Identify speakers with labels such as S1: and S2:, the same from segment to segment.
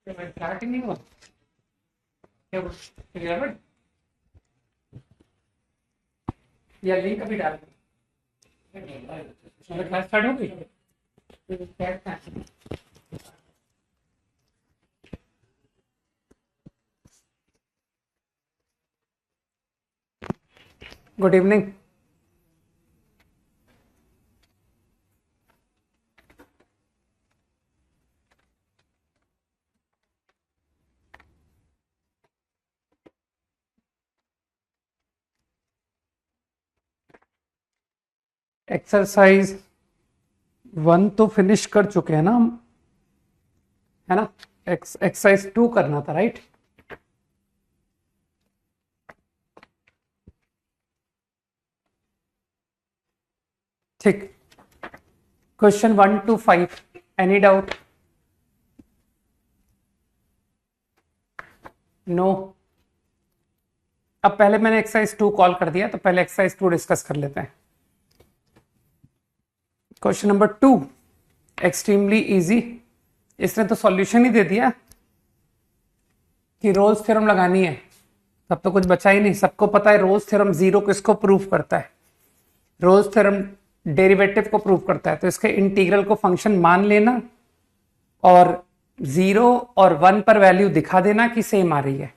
S1: Start ही नहीं हुआ क्या? 11 या लिंक अभी डाल क्लास स्टार्ट हो गई। Good evening. एक्सरसाइज 1 तो फिनिश कर चुके हैं ना हम, है ना। एक्सरसाइज 2 करना था, राइट। ठीक। Question 1 to 5, any doubt? No. अब पहले मैंने एक्सरसाइज 2 कॉल कर दिया, तो पहले एक्सरसाइज 2 डिस्कस कर लेते हैं। Question number 2 extremely easy. इसने तो सॉल्यूशन ही दे दिया कि रोल्स थ्योरम लगानी है, तब तो कुछ बचा ही नहीं। सबको पता है रोल्स थ्योरम जीरो किसको प्रूव करता है? रोल्स थ्योरम डेरिवेटिव को प्रूव करता है। तो इसके इंटीग्रल को फंक्शन मान लेना और 0 और 1 पर वैल्यू दिखा देना कि सेम आ रही है।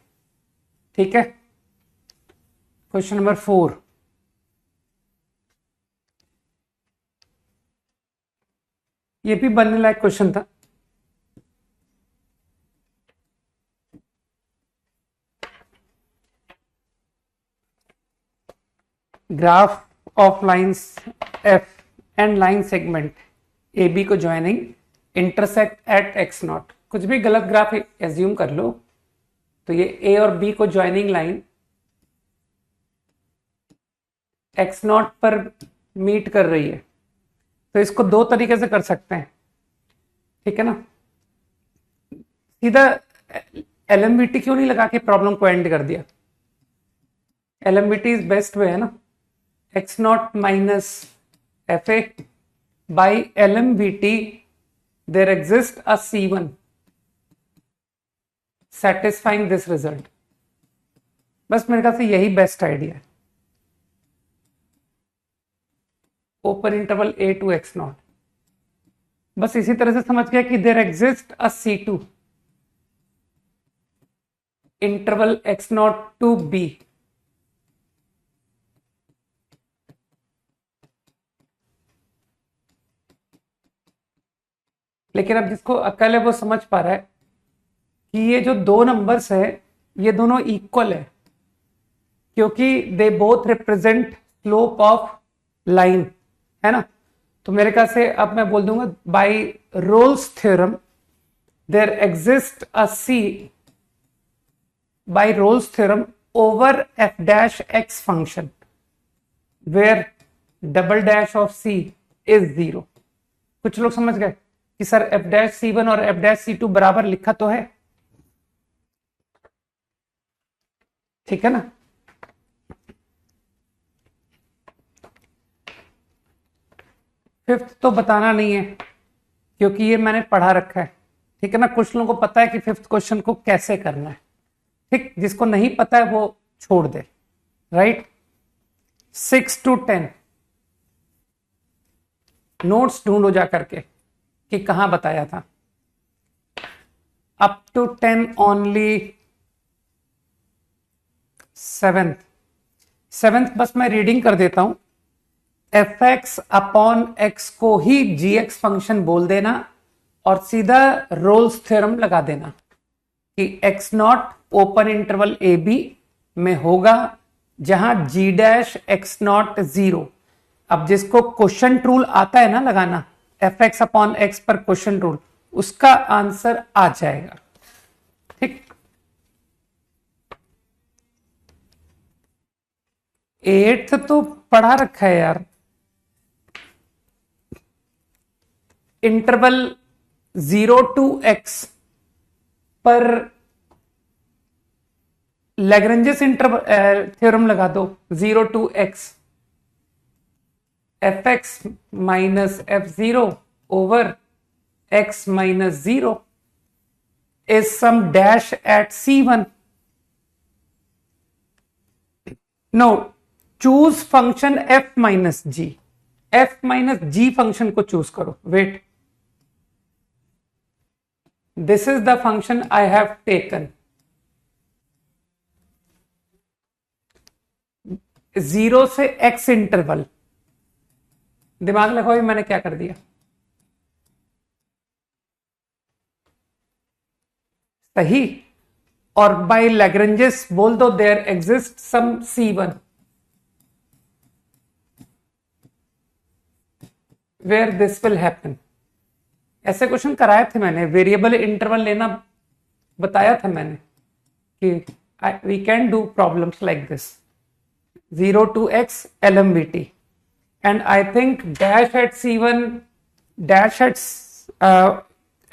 S1: ठीक है। क्वेश्चन नंबर 4, ये भी बनने लायक क्वेश्चन था। Graph of lines F and line segment A B को joining intersect at X naught. कुछ भी गलत ग्राफ एज्यूम कर लो, तो ये ए और बी को ज्वाइनिंग लाइन एक्स नॉट पर मीट कर रही है। तो इसको दो तरीके से कर सकते हैं, ठीक है ना। सीधा एलएमवीटी क्यों नहीं लगा के प्रॉब्लम को एंड कर दिया? एलएमवीटी इज बेस्ट वे, है ना। X naught minus F A by LMVT there exist a C1 satisfying this result। बस मेरे ख्याल से यही बेस्ट आइडिया है। Open interval A to X naught, बस इसी तरह से समझ गया कि there exist a C2 interval X naught to B. लेकिन अब जिसको अकल है वो समझ पा रहा है कि ये जो दो नंबर्स है ये दोनों इक्वल है, क्योंकि they both represent slope of line, है ना। तो मेरे ख्याल से अब मैं बोल दूंगा by Rolle's theorem there exist a C by Rolle's theorem over F dash X function where double dash of C is 0। कुछ लोग समझ गए कि सर एफ डैश C1 और एफ डैश C2 बराबर लिखा तो है, ठीक है ना। फिफ्थ तो बताना नहीं है क्योंकि ये मैंने पढ़ा रखा है, ठीक है ना। कुछ लोगों को पता है कि फिफ्थ क्वेश्चन को कैसे करना है, ठीक। जिसको नहीं पता है वो छोड़ दे, राइट। 6 to 10 नोट्स ढूंढो जा करके कि कहां बताया था। Up to 10 only. सेवेंथ बस मैं रीडिंग कर देता हूं। एफ एक्स अपॉन एक्स को ही जी एक्स फंक्शन बोल देना और सीधा रोल्स थ्योरम लगा देना कि X not open interval A B में होगा जहां जी डैश एक्स नॉट 0। अब जिसको क्वेश्चन रूल आता है ना लगाना, एफ एक्स अपॉन एक्स पर क्वेश्चन रूल, उसका आंसर आ जाएगा, ठीक। एट्थ तो पढ़ा रखा है यार। इंटरवल 0 to x पर लैग्रेंजेस थ्योरम लगा दो। 0 to x F x minus F 0 over x minus 0, is some dash at C1. No, choose function f minus g. f minus g function को चूज करो. Wait, this is the function I have taken. 0 से x interval. दिमाग लगाओ मैंने क्या कर दिया. सही. और बाय लैग्रेंजेस बोल दो there exist some C1 where this will happen. ऐसे क्वेश्चन कराए थे मैंने. वेरिएबल इंटरवल लेना बताया था मैंने कि we can do problems like this. 0 to x LMVT and I think dash at C1 dash at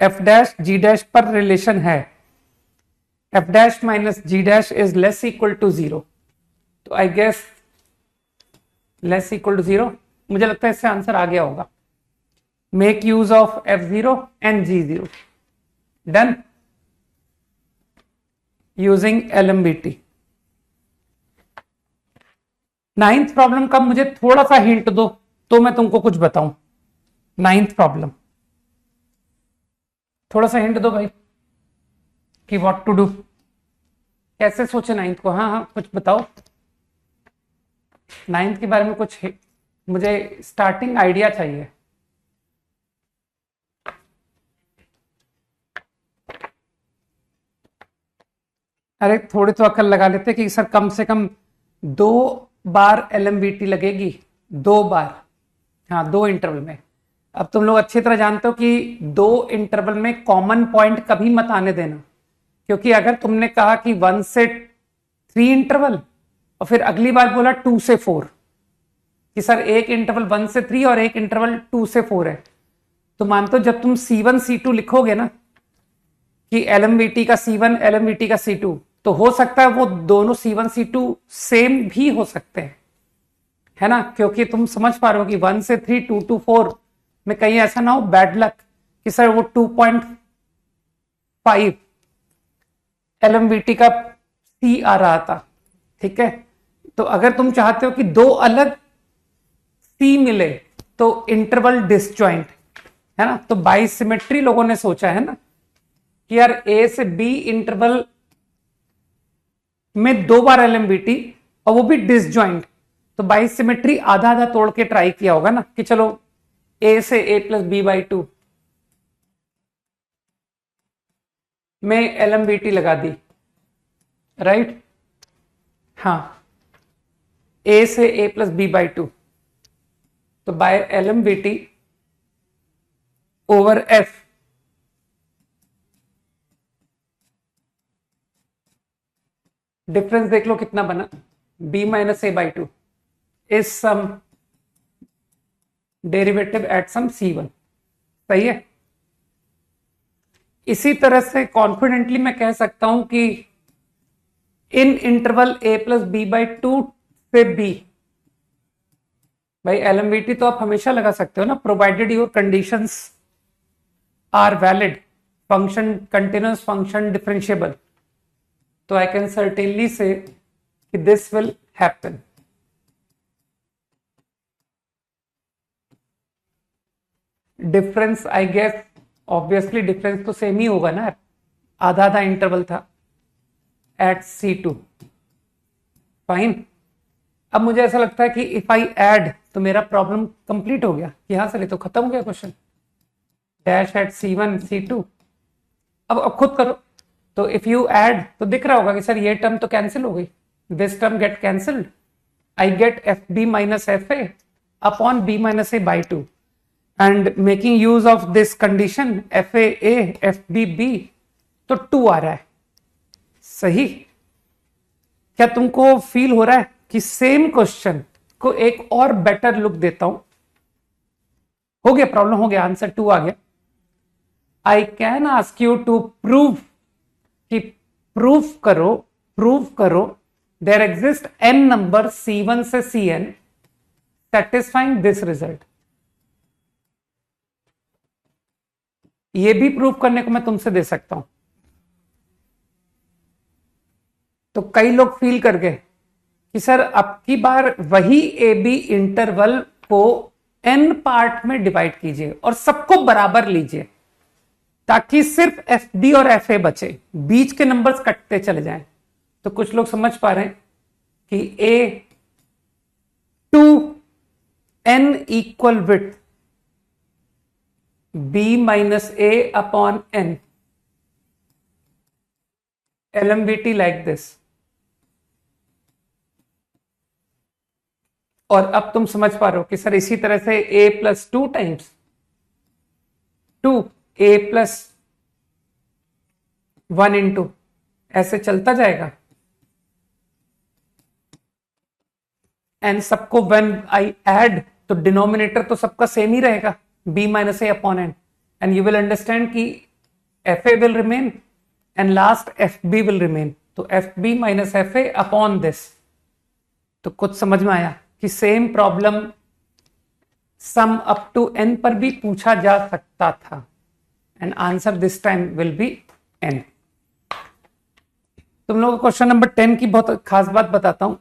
S1: f dash g dash पर रिलेशन है. f dash minus g dash is less equal to 0. तो I guess less equal to 0. मुझे लगता है इससे answer आ गया होगा. Make use of f0 and g0. Done. Using LMVT. 9th problem का मुझे थोड़ा सा हिंट दो तो मैं तुमको कुछ बताऊं. 9th प्रॉब्लम थोड़ा सा हिंट दो भाई कि व्हाट टू डू. कैसे सोचे 9th को. हाँ हाँ कुछ बताओ 9th के बारे में कुछ. मुझे स्टार्टिंग आइडिया चाहिए. अरे थोड़ी तो अकल लगा लेते कि सर कम से कम 2 बार LMVT लगेगी. 2 बार. हाँ 2 इंटरवल में. अब तुम लोग अच्छी तरह जानते हो कि 2 इंटरवल में कॉमन पॉइंट कभी मत आने देना. क्योंकि अगर तुमने कहा कि 1 से 3 इंटरवल और फिर अगली बार बोला 2 से 4 कि सर एक इंटरवल 1 से 3 और एक इंटरवल 2 से 4 है, तो मानते हो जब तुम C1 C2 लिखोगे ना कि LMVT का C1 LMVT का C2, तो हो सकता है वो दोनों C1 C2 सेम भी हो सकते हैं, है ना. क्योंकि तुम समझ पा रहे हो कि 1 से 3 2 to 4 में कहीं ऐसा ना हो बैड लक कि सर वो 2.5 LMVT का C आ रहा था. ठीक है. तो अगर तुम चाहते हो कि 2 अलग C मिले तो इंटरवल डिसजॉइंट, है ना. तो बाई सिमेट्री लोगों ने सोचा है ना कि यार A से B इंटरवल में 2 बार LMVT और वो भी डिसजॉइंट, तो बाई सिमेट्री आधा आधा तोड़ के ट्राई किया होगा ना कि चलो A से A प्लस B/2 में LMVT लगा दी. राइट. हाँ A से A प्लस B/2, तो by LMVT over F difference देख लो कितना बना. B minus A/2 is some derivative at some C1. सही है. इसी तरह से कॉन्फिडेंटली मैं कह सकता हूं कि इन इंटरवल A प्लस B/2 से B भाई LMVT तो आप हमेशा लगा सकते हो ना, provided your conditions are valid. Function continuous, function differentiable. तो आई कैन सर्टेनली से कि this will happen. Difference I guess obviously difference तो सेम ही होगा ना. आधा आधा इंटरवल था एट C2. फाइन. अब मुझे ऐसा लगता है कि इफ आई ऐड तो मेरा प्रॉब्लम कंप्लीट हो गया. यहां से तो खत्म हो गया question. Dash at C1 C2. अब खुद करो. तो इफ यू ऐड तो दिख रहा होगा कि सर ये टर्म तो कैंसिल हो गई. This term gate cancelled. I get FB minus FA upon B minus A/2 and making use of this condition FA FB B, तो 2 आ रहा है. सही. क्या तुमको फील हो रहा है कि सेम क्वेश्चन को एक और बेटर लुक देता हूं. हो गया प्रॉब्लम, हो गया. आंसर 2 आ गया. I can ask you to prove कि प्रूव करो there exist n number C1 से Cn सेटिस्फाइंग दिस रिजल्ट. ये भी प्रूव करने को मैं तुमसे दे सकता हूं. तो कई लोग फील कर गए कि सर अब की बार वही ए बी इंटरवल को n पार्ट में डिवाइड कीजिए और सबको बराबर लीजिए ताकि सिर्फ एफ डी और एफ ए बचे, बीच के नंबर्स कटते चले जाएं। तो कुछ लोग समझ पा रहे हैं कि A to n equal with b minus a upon n, LMVT like this. और अब तुम समझ पा रहे हो कि सर इसी तरह से a plus 2 times 2a plus 1 into ऐसे चलता जाएगा एंड सबको व्हेन आई ऐड तो डिनोमिनेटर तो सबका सेम ही रहेगा b minus A upon N, and you will understand कि F A will remain and last F B will remain, तो F B minus F A upon this. तो कुछ समझ में आया कि same problem sum up to n पर भी पूछा जा सकता था and answer this time will be n। तुम लोगों को क्वेश्चन नंबर 10 की बहुत खास बात बताता हूं,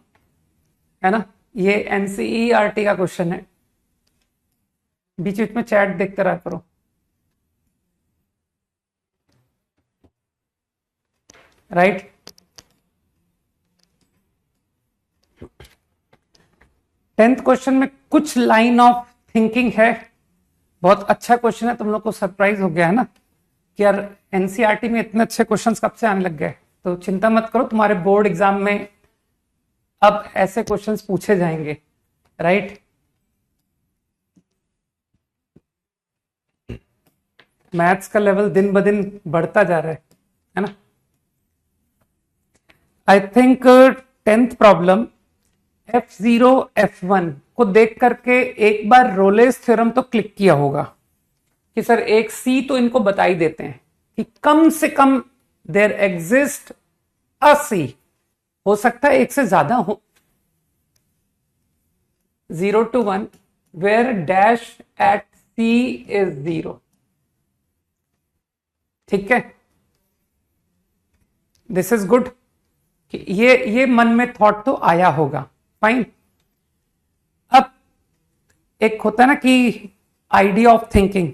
S1: है ना, ये एनसीईआरटी का क्वेश्चन है। बीच बीच में चैट देखते रहा करो। राइट, टेंथ क्वेश्चन में कुछ लाइन ऑफ थिंकिंग है, बहुत अच्छा क्वेश्चन है। तुम लोग को सरप्राइज हो गया है ना कि यार एनसीईआरटी में इतने अच्छे क्वेश्चंस कब से आने लग गए। तो चिंता मत करो, तुम्हारे बोर्ड एग्जाम में अब ऐसे क्वेश्चंस पूछे जाएंगे। राइट, मैथ्स का लेवल दिन ब दिन बढ़ता जा रहा है ना। I think 10th problem F0 F1 को देख करके एक बार रोलेस थ्योरम तो क्लिक किया होगा कि सर एक सी तो इनको बता ही देते हैं कि कम से कम देयर एग्जिस्ट अ सी, हो सकता है एक से ज्यादा हो, 0 to 1 where dash at C is 0। ठीक है, दिस इज गुड। ये मन में थॉट तो आया होगा, फाइन। अब एक होता है ना कि आइडिया ऑफ थिंकिंग,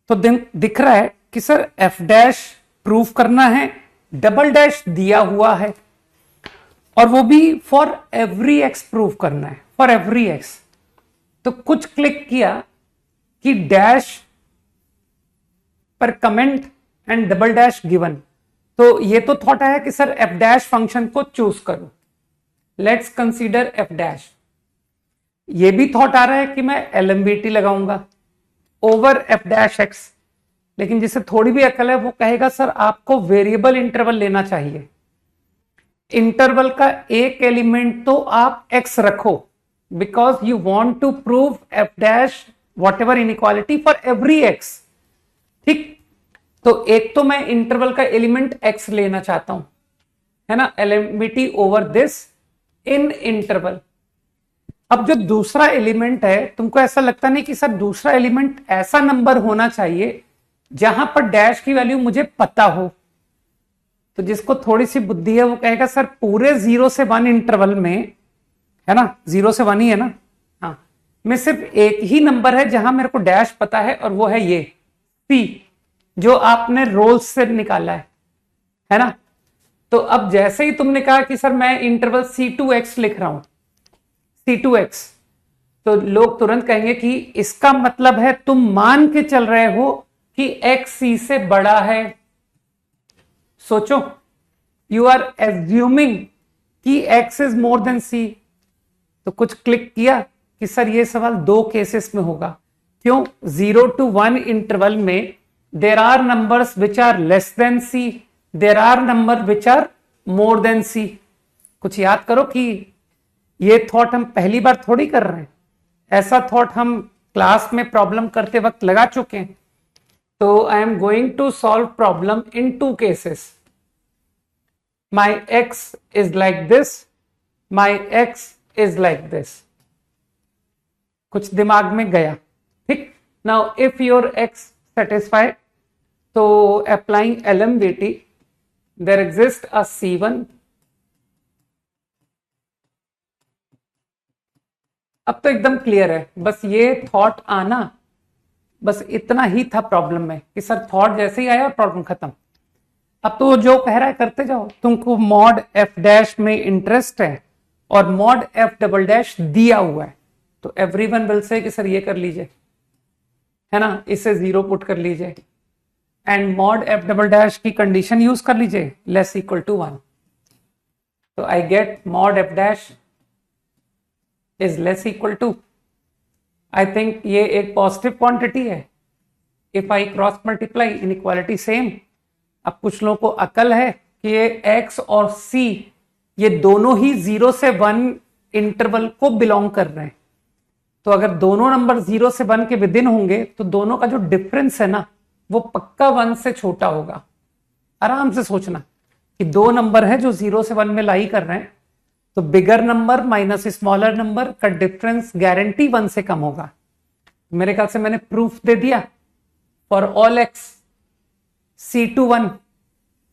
S1: तो दिख रहा है कि सर एफ डैश प्रूव करना है, डबल डैश दिया हुआ है और वो भी फॉर एवरी एक्स प्रूव करना है, फॉर एवरी एक्स। तो कुछ क्लिक किया कि डैश पर comment and double dash given, तो ये तो थॉट आया कि सर एफ डैश फंक्शन को चूज करो, लेट्स कंसीडर एफ डैश। ये भी थॉट आ रहा है कि मैं एलएमबीटी लगाऊंगा ओवर एफ डैश एक्स, लेकिन जिसे थोड़ी भी अकल है वो कहेगा सर आपको वेरिएबल इंटरवल लेना चाहिए, इंटरवल का एक एलिमेंट तो आप एक्स रखो because you want to prove F dash whatever inequality for every X. ठीक, तो एक तो मैं इंटरवल का एलिमेंट एक्स लेना चाहता हूं, है ना, एलएमबीटी ओवर दिस इन इंटरवल। अब जो दूसरा एलिमेंट है, तुमको ऐसा लगता नहीं कि सर दूसरा एलिमेंट ऐसा नंबर होना चाहिए जहां पर डैश की वैल्यू मुझे पता हो। तो जिसको थोड़ी सी बुद्धि है वो कहेगा सर पूरे 0 से 1 इंटरवल में, है ना, 0 से 1 ही है ना, हाँ, में सिर्फ एक ही नंबर है जहां मेरे को डैश पता है और वो है ये P, जो आपने रोल्स से निकाला है ना। तो अब जैसे ही तुमने कहा कि सर मैं इंटरवल C2x लिख रहा हूं, C2x, तो लोग तुरंत कहेंगे कि इसका मतलब है तुम मान के चल रहे हो कि x C से बड़ा है। सोचो, यू आर एज्यूमिंग कि x is more then C। तो कुछ क्लिक किया कि सर ये सवाल दो केसेस में होगा। क्यों? 0 to 1 इंटरवल में there are numbers which are less than C, there are number which are more than C। कुछ याद करो कि ये थॉट हम पहली बार थोड़ी कर रहे हैं, ऐसा थॉट हम क्लास में प्रॉब्लम करते वक्त लगा चुके हैं। तो I am going to solve problem in 2 cases. My X is like this, my X is like this. कुछ दिमाग में गया, ठीक। Now if your X satisfied, so applying LMVT, there exists a C1 अब तो एकदम क्लियर है, बस ये थॉट आना, बस इतना ही था प्रॉब्लम में कि सर थॉट जैसे ही आया प्रॉब्लम खत्म। अब तो जो कह रहा है करते जाओ, तुमको मॉड एफ डैश में इंटरेस्ट है और मॉड एफ डबल डैश दिया हुआ है, तो एवरीवन विल से कि सर ये कर लीजिए, है ना, इसे 0 पुट कर लीजिए and mod F double dash की कंडीशन यूज कर लीजिए लेस इक्वल टू 1। तो I get mod F dash is less equal to, I think ये एक पॉजिटिव क्वांटिटी है। If I cross multiply inequality same. अब कुछ लोगों को अकल है कि ये x और c ये दोनों ही 0 से 1 इंटरवल को बिलोंग कर रहे हैं, तो अगर दोनों नंबर 0 से 1 के विदिन होंगे तो दोनों का जो डिफरेंस है ना वो पक्का 1 से छोटा होगा। आराम से सोचना कि दो नंबर है जो 0 से 1 में लाई कर रहे हैं, तो bigger number minus smaller number का डिफरेंस गारंटी 1 से कम होगा। मेरे ख्याल से मैंने प्रूफ दे दिया for all x c to 1,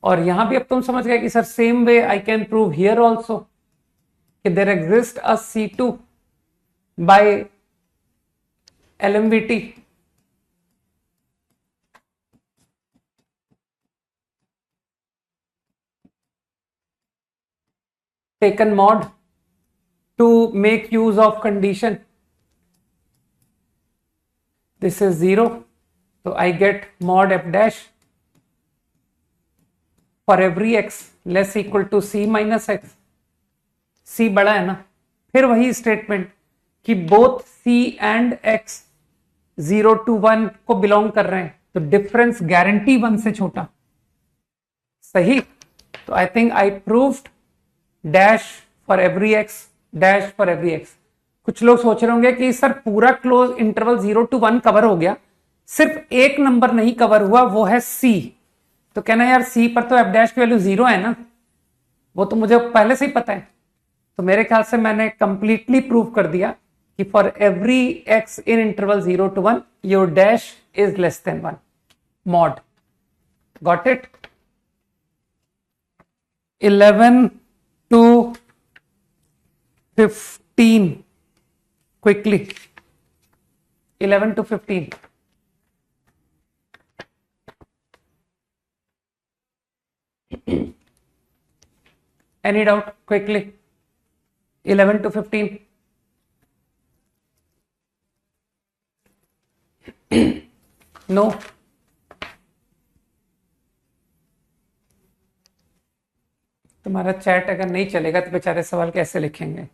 S1: और यहां भी अब तुम समझ गए कि sir same way I can prove here also कि there exist a c2 by LMVT। taken mod to make use of condition, this is 0, so I get mod f dash for every x less equal to c minus x। c बड़ा है ना, फिर वही statement कि both c and x 0 to 1 को belong कर रहे हैं, तो डिफरेंस गारंटी 1 से छोटा। सही, तो I think I proved dash for every x, dash for every x. कुछ लोग सोच रहे होंगे कि सर पूरा क्लोज इंटरवल 0 to 1 कवर हो गया, सिर्फ एक नंबर नहीं कवर हुआ, वो है c। तो कहना यार c पर तो f डैश की वैल्यू 0 है ना, वो तो मुझे पहले से ही पता है। तो मेरे ख्याल से मैंने कंप्लीटली प्रूव कर दिया कि for every x in interval 0 to 1 your dash is less than 1 mod. Got it? 11 to 15 quickly, 11 to 15। Any doubt? Quickly, 11 to 15। No? तुम्हारा चैट अगर नहीं चलेगा तो बेचारे सवाल कैसे लिखेंगे?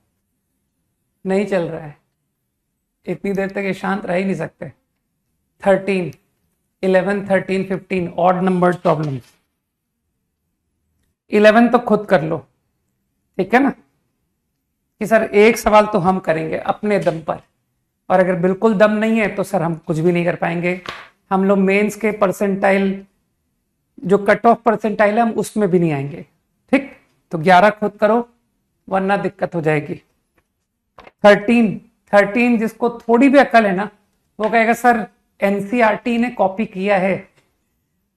S1: नहीं चल रहा है, इतनी देर तक ये शांत रह ही नहीं सकते। 13, 11, 13, 15 ऑड नंबर प्रॉब्लम। 11 तो खुद कर लो, ठीक है ना, कि सर एक सवाल तो हम करेंगे अपने दम पर, और अगर बिल्कुल दम नहीं है तो सर हम कुछ भी नहीं कर पाएंगे। हम लोग मेंस के परसेंटाइल, जो कट ऑफ परसेंटाइल है, हम उसमें भी नहीं आएंगे। ठीक, तो 11 खुद करो वरना दिक्कत हो जाएगी। 13 जिसको थोड़ी भी अकल है ना वो कहेगा सर एनसीईआरटी ने कॉपी किया है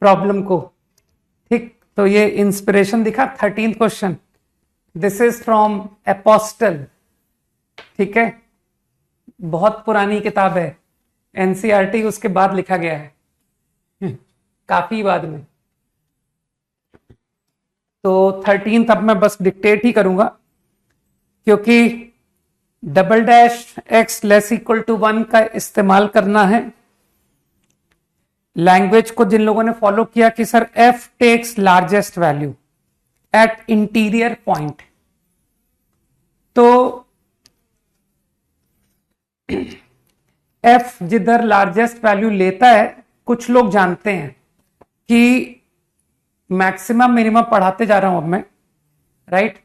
S1: प्रॉब्लम को। ठीक, तो ये इंस्पिरेशन दिखा 13th question, this is from apostle. ठीक है, बहुत पुरानी किताब है, एनसीईआरटी उसके बाद लिखा गया है, काफी बाद में। तो 13th अब मैं बस डिक्टेट ही करूंगा, क्योंकि double dash X less equal to 1 का इस्तेमाल करना है। लैंग्वेज को जिन लोगों ने फॉलो किया कि sir f takes largest value at interior point, तो f जिधर लार्जेस्ट वैल्यू लेता है, कुछ लोग जानते हैं कि मैक्सिमम मिनिमम पढ़ाते जा रहा हूं अब मैं, राइट।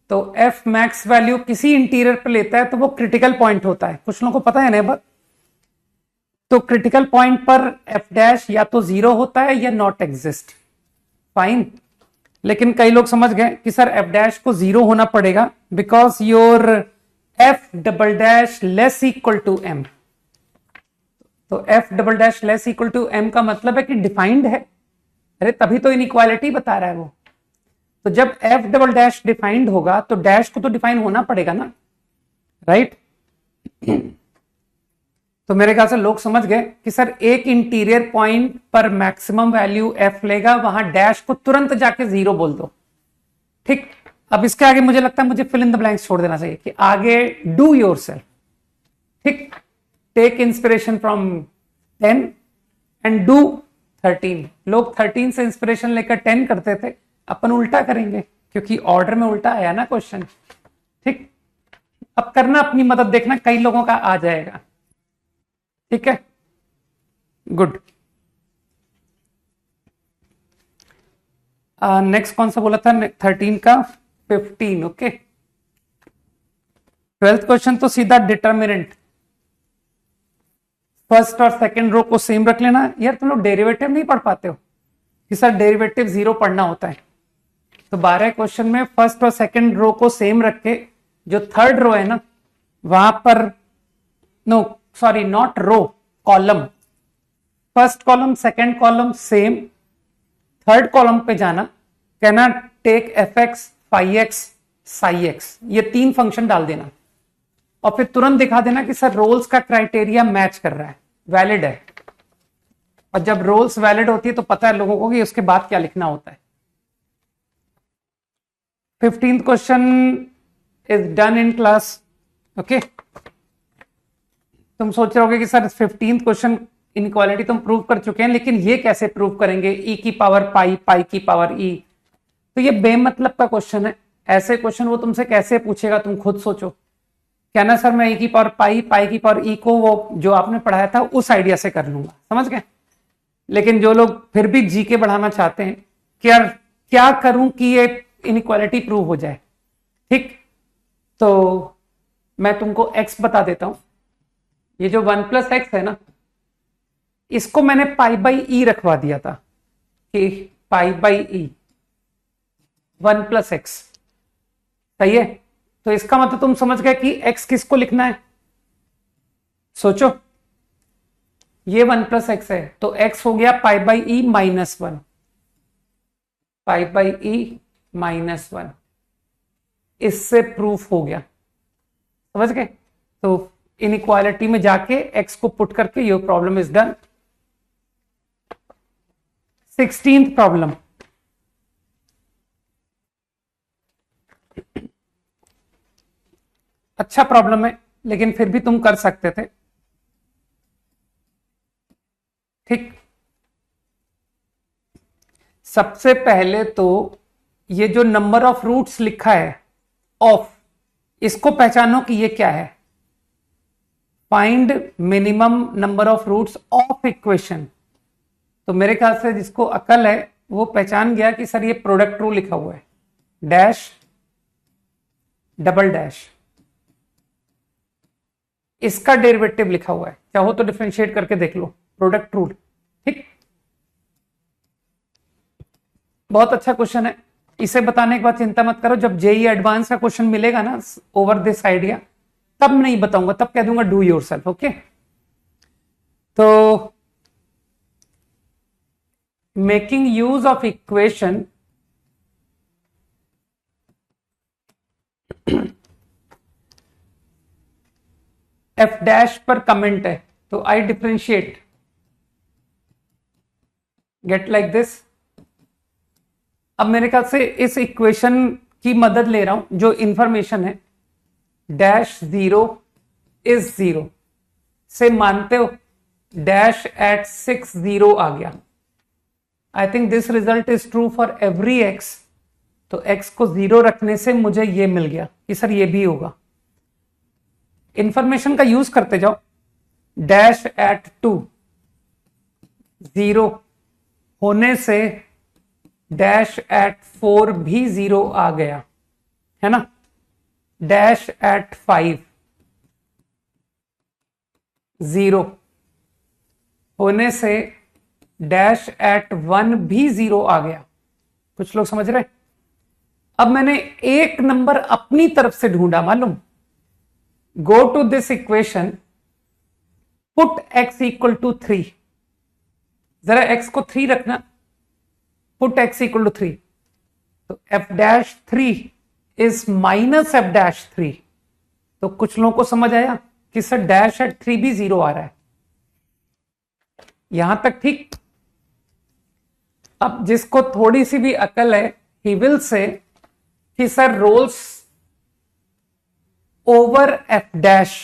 S1: तो f मैक्स वैल्यू किसी इंटीरियर पर लेता है तो वो क्रिटिकल पॉइंट होता है, कुछ लोगों को पता है ना बात। तो क्रिटिकल पॉइंट पर f डैश या तो 0 होता है या नॉट एग्जिस्ट, फाइन। लेकिन कई लोग समझ गए कि सर f डैश को 0 होना पड़ेगा because your f double dash less equal to m। तो f double dash less equal to m का मतलब है कि डिफाइंड है, अरे तभी तो इनइक्वालिटी बता रहा है वो। तो जब f डबल डैश डिफाइंड होगा तो डैश को तो डिफाइन होना पड़ेगा ना, राइट। तो मेरे ख्याल से लोग समझ गए कि सर एक इंटीरियर पॉइंट पर मैक्सिमम वैल्यू एफ लेगा, वहां डैश को तुरंत जाके 0 बोल दो। ठीक, अब इसके आगे मुझे लगता है मुझे फिल इन द ब्लैंक्स छोड़ देना चाहिए कि आगे डू योरसेल्फ। ठीक, take inspiration from 10 and do 13। लोग 13 से इंस्पिरेशन लेकर 10 करते थे, अपन उल्टा करेंगे क्योंकि ऑर्डर में उल्टा आया ना क्वेश्चन। ठीक, अब करना अपनी मदद, देखना कई लोगों का आ जाएगा। ठीक है, गुड। नेक्स्ट कौन सा बोला था? 13 का 15। ओके, 12th क्वेश्चन तो सीधा डिटर्मिनेंट, फर्स्ट और सेकंड रो को सेम रख लेना। यार तुम लोग डेरिवेटिव नहीं पढ़ पाते हो कि सर डेरिवेटिव 0 पढ़ना होता है। तो 12 क्वेश्चन में फर्स्ट और सेकंड रो को सेम रख के, जो थर्ड रो है ना वहां पर, no sorry not row, column, first column second column same, third column पे जाना, कहना take F X, phi X, psi X, ये 3 फंक्शन डाल देना और फिर तुरंत दिखा देना कि सर रोल्स का क्राइटेरिया मैच कर रहा है, वैलिड है। और जब रोल्स वैलिड होती है तो पता है लोगों को कि उसके बाद क्या लिखना होता है। 15th question is done in class. Okay, तुम सोच रहे होगे कि सर 15th क्वेश्चन इनइक्वालिटी तुम प्रूव कर चुके हैं, लेकिन ये कैसे प्रूव करेंगे? ई की पावर पाई, पाई की पावर ई, तो ये बेमतलब का क्वेश्चन है। ऐसे क्वेश्चन वो तुमसे कैसे पूछेगा, तुम खुद सोचो। कहना सर मैं ई की पावर पाई, पाई की पावर ई को वो जो आपने पढ़ाया था उस आइडिया से कर लूंगा, समझ गए? लेकिन जो लोग फिर भी जीके बढ़ाना चाहते हैं कि यार क्या करूं कि ये इनइक्वालिटी प्रूव हो जाए, ठीक, तो मैं तुमको एक्स बता देता हूं। ये जो 1 + x है ना, इसको मैंने पाई बाई ई रखवा दिया था कि पाई बाई ई 1 + x, सही है? तो इसका मतलब तुम समझ गए कि x किसको लिखना है। सोचो, ये 1 + x है तो x हो गया pi by E -1, pi by E -1, इससे प्रूफ हो गया, समझ गए? तो इनइक्वालिटी में जाके x को पुट करके your problem is done. 16th problem, अच्छा प्रॉब्लम है लेकिन फिर भी तुम कर सकते थे। ठीक, सबसे पहले तो ये जो नंबर ऑफ रूट्स लिखा है ऑफ, इसको पहचानो कि ये क्या है। Find minimum number of roots of equation. तो मेरे ख्याल से जिसको अकल है वो पहचान गया कि सर ये प्रोडक्ट रूल लिखा हुआ है, डैश डबल डैश, इसका डेरिवेटिव लिखा हुआ है, चाहो तो डिफरेंशिएट करके देख लो, प्रोडक्ट रूल। ठीक, बहुत अच्छा क्वेश्चन है। इसे बताने के बाद चिंता मत करो, जब जेई एडवांस का क्वेश्चन मिलेगा ना ओवर दिस आइडिया, तब नहीं बताऊंगा, तब कह दूंगा डू योरसेल्फ। ओके, तो making use of equation, F dash पर कमेंट है तो आई डिफरेंशिएट, गेट लाइक दिस। अब मेरे ख्याल से इस इक्वेशन की मदद ले रहा हूं, जो इंफॉर्मेशन है डैश 0 इज 0 से मानते हो डैश एट 6 0 आ गया। I think this result is true for every x. तो एक्स को 0 रखने से मुझे ये मिल गया कि सर ये भी होगा। इंफॉर्मेशन का यूज करते जाओ, डैश एट 2 0 होने से डैश एट 4 भी 0 आ गया, है ना? डैश एट 5 0 होने से डैश एट 1 भी 0 आ गया। कुछ लोग समझ रहे? अब मैंने एक नंबर अपनी तरफ से ढूंढा, मालूम? Go to this equation, put x equal to 3, जरा x को 3 रखना, पुट x इक्वल टू 3, तो f dash 3 is minus f dash 3। तो कुछ लोगों को समझ आया कि सर डैश एट 3 भी 0 आ रहा है, यहां तक ठीक। अब जिसको थोड़ी सी भी अकल है, ही विल से कि sir Rolle's over F dash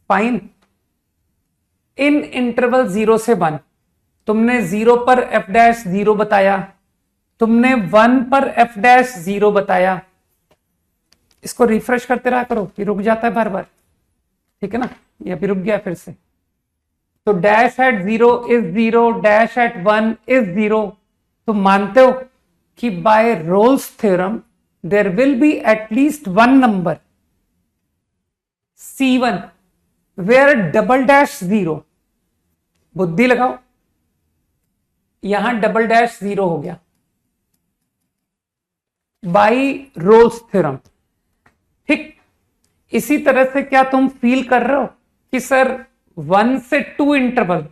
S1: fine in interval 0 से 1। तुमने 0 पर एफ डैश 0 बताया, तुमने 1 पर एफ डैश 0 बताया। इसको रिफ्रेश करते रहा करो, फिर रुक जाता है बार बार, ठीक है ना, ये अभी रुक गया फिर से। तो dash at 0 is 0, dash at 1 is 0। तो मानते हो कि by Rolle's theorem there will be at least one number C1 where double dash 0। बुद्धि लगाओ, यहां डबल डैश 0 हो गया बाई रोल्स थ्योरम, ठीक। इसी तरह से क्या तुम फील कर रहे हो कि सर 1 से 2 इंटरवल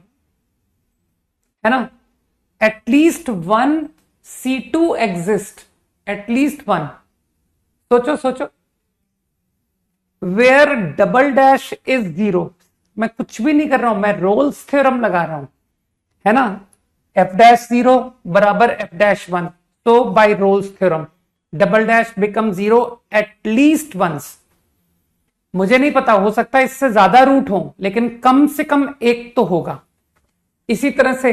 S1: है ना, एटलीस्ट 1 C2 एग्जिस्ट, एटलीस्ट 1। सोचो सोचो, वेयर डबल डैश इज 0। मैं कुछ भी नहीं कर रहा हूं, मैं रोल्स थ्योरम लगा रहा हूं, है ना। एफ डैश 0 बराबर एफ डैश 1, तो by Rolle's theorem double dash become 0 at least once. मुझे नहीं पता, हो सकता है इससे ज्यादा रूट हो, लेकिन कम से कम एक तो होगा। इसी तरह से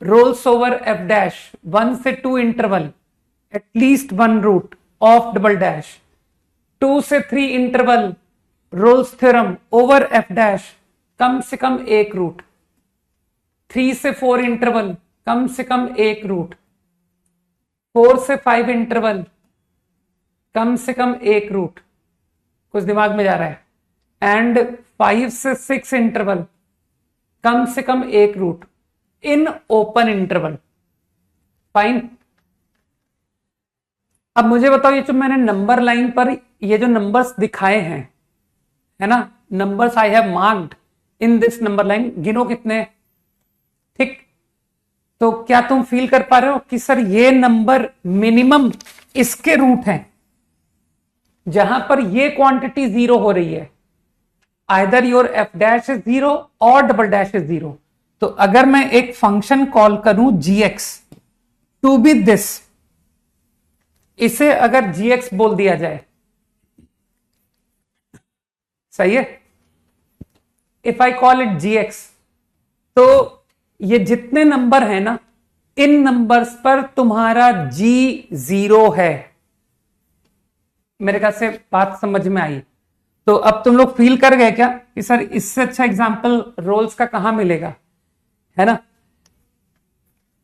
S1: रोल्स ओवर एफ डैश 1 से 2 interval at least 1 root of double dash, 2 से 3 interval Rolle's theorem over F dash कम से कम एक रूट, 3 से 4 इंटरवल कम से कम एक रूट, 4 से 5 इंटरवल कम से कम एक रूट। कुछ दिमाग में जा रहा है। एंड 5 से 6 इंटरवल कम से कम एक root in open interval, fine. अब मुझे बताओ, ये जो मैंने नंबर लाइन पर ये जो नंबर्स दिखाए हैं, है ना, numbers I have marked in this number line, गिनो कितने, ठीक। तो क्या तुम फील कर पा रहे हो कि सर ये नंबर मिनिमम इसके रूट हैं, जहां पर ये क्वांटिटी 0 हो रही है, either your F dash is 0 और डबल डैश इज 0। तो अगर मैं एक फंक्शन कॉल करूं gx टू बी दिस, इसे अगर gx बोल दिया जाए, सही है, if I call it gx, तो ये जितने नंबर है ना, इन नंबर्स पर तुम्हारा g 0 है। मेरे ख्याल से बात समझ में आई। तो अब तुम लोग फील कर गए क्या कि सर इससे अच्छा एग्जांपल रोल्स का कहां मिलेगा, है ना।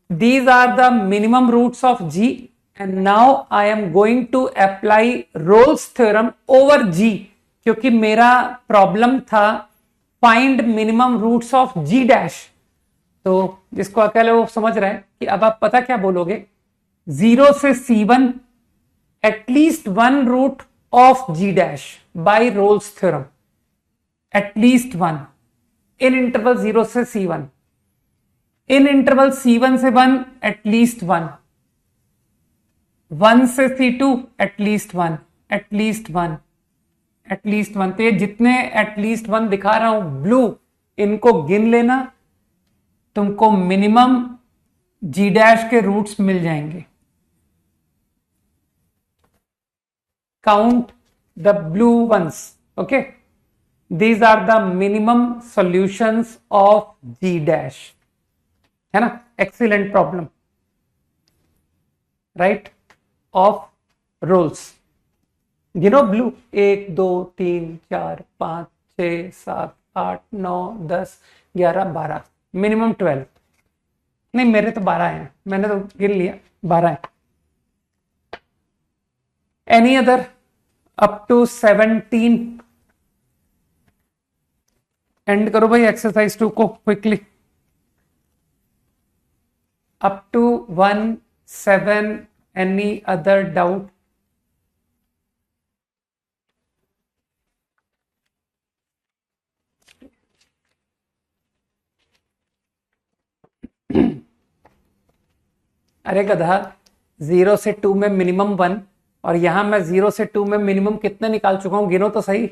S1: These are the minimum roots of g and now I am going to apply Rolle's theorem over g, क्योंकि मेरा प्रॉब्लम था find minimum roots of g dash. तो जिसको अकेले वो समझ रहा है कि अब आप पता क्या बोलोगे, 0 से C1 at least 1 root of g dash by Rolle's theorem, at least 1 in interval 0 से C1, इन इंटरवल C1 से 1 एटलीस्ट 1, 1 से C2 एटलीस्ट 1, एटलीस्ट 1, एटलीस्ट 1। तो ये जितने एटलीस्ट 1 दिखा रहा हूं ब्लू, इनको गिन लेना, तुमको मिनिमम g डैश के रूट्स मिल जाएंगे। Count the blue ones, okay. These are the minimum solutions of g dash, है ना। Excellent problem, right, of Rolle's. गिनो ब्लू, 1 2 3 4 5 6 7 8 9 10 11 12, मिनिमम 12। नहीं, मेरे तो 12 हैं, मैंने तो गिन लिया 12 है। Any other up to 17? And करो भाई एक्सरसाइज 2 को quickly. Up to 1 7, any other doubt? अरे गधा, 0 से 2 में मिनिमम 1, और यहां मैं 0 से 2 में मिनिमम कितने निकाल चुका हूं, गिनो तो सही।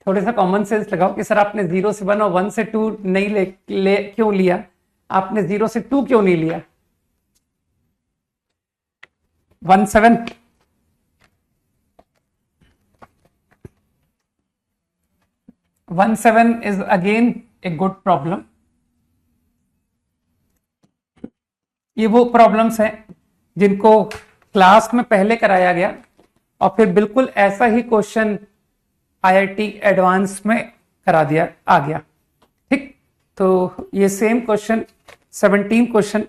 S1: थोड़ा सा कॉमन सेंस लगाओ कि सर आपने 0 से 1 और 1 से 2 नहीं ले क्यों लिया, आपने 0 से 2 क्यों नहीं लिया? 1 7 1 7 is again a good problem. ये वो प्रॉब्लम्स हैं जिनको क्लास में पहले कराया गया और फिर बिल्कुल ऐसा ही क्वेश्चन IIT एडवांस में करा दिया आ गया। ठीक, तो ये सेम क्वेश्चन 17 क्वेश्चन,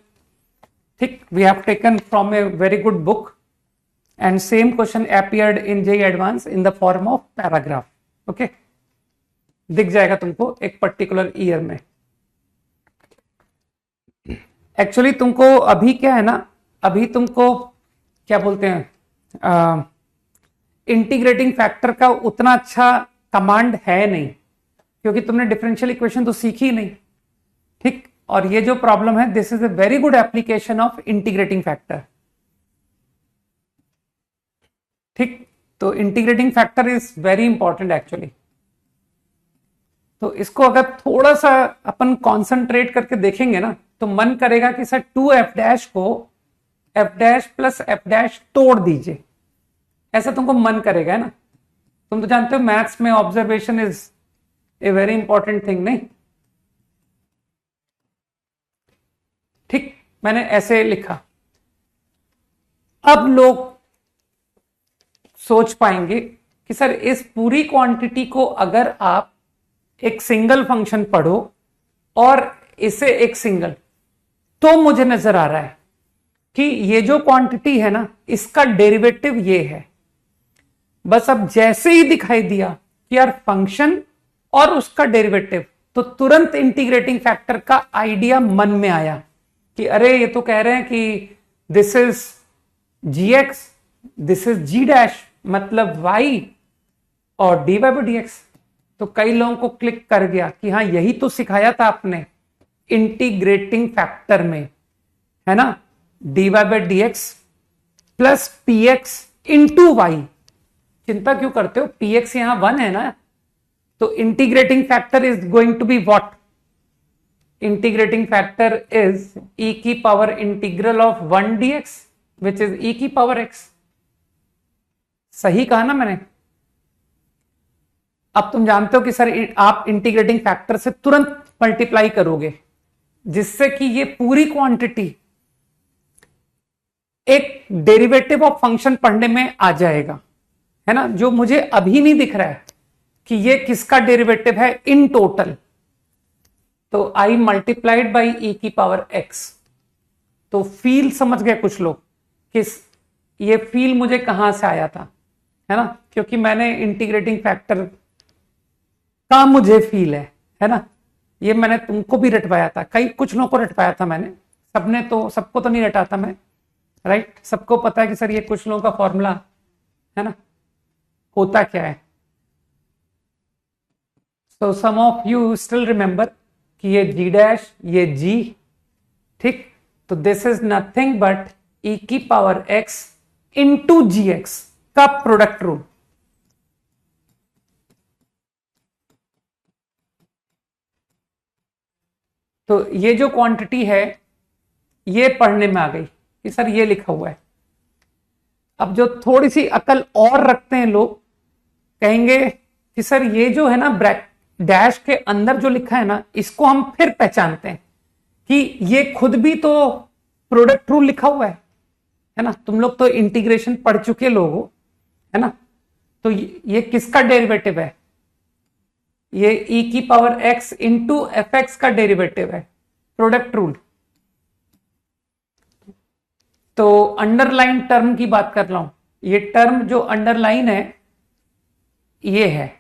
S1: ठीक, we have taken from a very good book and same question appeared in JEE advance in the form of paragraph. Okay, दिख जाएगा तुमको एक पर्टिकुलर ईयर में। एक्चुअली तुमको अभी क्या है ना, अभी तुमको क्या बोलते हैं, इंटीग्रेटिंग फैक्टर का उतना अच्छा कमांड है नहीं, क्योंकि तुमने डिफरेंशियल इक्वेशन तो सीखी नहीं। ठीक, और ये जो प्रॉब्लम है, this is a very good application of integrating factor. ठीक, तो integrating factor is very important actually. तो इसको अगर थोड़ा सा अपन कॉन्सेंट्रेट करके देखेंगे ना, तो मन करेगा कि सर 2f' को f' प्लस f' तोड़ दीजिए, ऐसा तुमको मन करेगा, है ना। तुम तो जानते हो मैथ्स में observation is a very important thing, नहीं? ठीक, मैंने ऐसे लिखा। अब लोग सोच पाएंगे कि सर इस पूरी क्वांटिटी को अगर आप एक सिंगल फंक्शन पढ़ो और इसे एक सिंगल, तो मुझे नजर आ रहा है कि ये जो क्वांटिटी है ना, इसका डेरिवेटिव ये है। बस अब जैसे ही दिखाई दिया कि यार फंक्शन और उसका डेरिवेटिव, तो तुरंत इंटीग्रेटिंग फैक्टर का आइडिया मन में आया कि अरे ये तो कह रहे हैं कि this is gx, this is g', मतलब y और dy/dx। तो कई लोगों को क्लिक कर गया कि हाँ यही तो सिखाया था आपने इंटीग्रेटिंग फैक्टर में, है ना, dy/dx plus px into Y. चिंता क्यों करते हो, px यहां 1 है ना, तो integrating factor is going to be what? Integrating factor is e की power integral of 1 dx which is e की पावर x। सही कहा ना मैंने? अब तुम जानते हो कि सर आप इंटीग्रेटिंग फैक्टर से तुरंत मल्टीप्लाई करोगे, जिससे कि ये पूरी क्वांटिटी एक डेरिवेटिव ऑफ फंक्शन पढ़ने में आ जाएगा, है ना, जो मुझे अभी नहीं दिख रहा है कि ये किसका डेरिवेटिव है इन टोटल। तो आई मल्टीप्लाइड बाई ई की पावर x। तो फील समझ गए कुछ लोग कि ये फील मुझे कहां से आया था, है ना, क्योंकि मैंने इंटीग्रेटिंग फैक्टर का मुझे फील है ना। ये मैंने तुमको भी रटवाया था, कुछ लोगों को रटवाया था मैंने, सबको तो नहीं रटा था मैं, राइट। सबको पता है कि सर ये कुछ लोगों का फॉर्मूला है ना, होता क्या है। सो सम ऑफ यू स्टिल रिमेंबर कि ये g', ये g, ठीक। तो this is nothing but e की पावर x इंटू gx का प्रोडक्ट रूल। तो ये जो क्वांटिटी है ये पढ़ने में आ गई कि सर ये लिखा हुआ है। अब जो थोड़ी सी अकल और रखते हैं लोग कहेंगे कि सर ये जो है ना डैश के अंदर जो लिखा है ना, इसको हम फिर पहचानते हैं कि ये खुद भी तो प्रोडक्ट रूल लिखा हुआ है ना। तुम लोग तो इंटीग्रेशन पढ़ चुके लोग हो, है ना। तो ये किसका डेरिवेटिव है? ये e की पावर x इंटू fx का डेरिवेटिव है, प्रोडक्ट रूल। तो अंडरलाइन टर्म की बात कर रहा हूं, ये टर्म जो अंडरलाइन है ये है,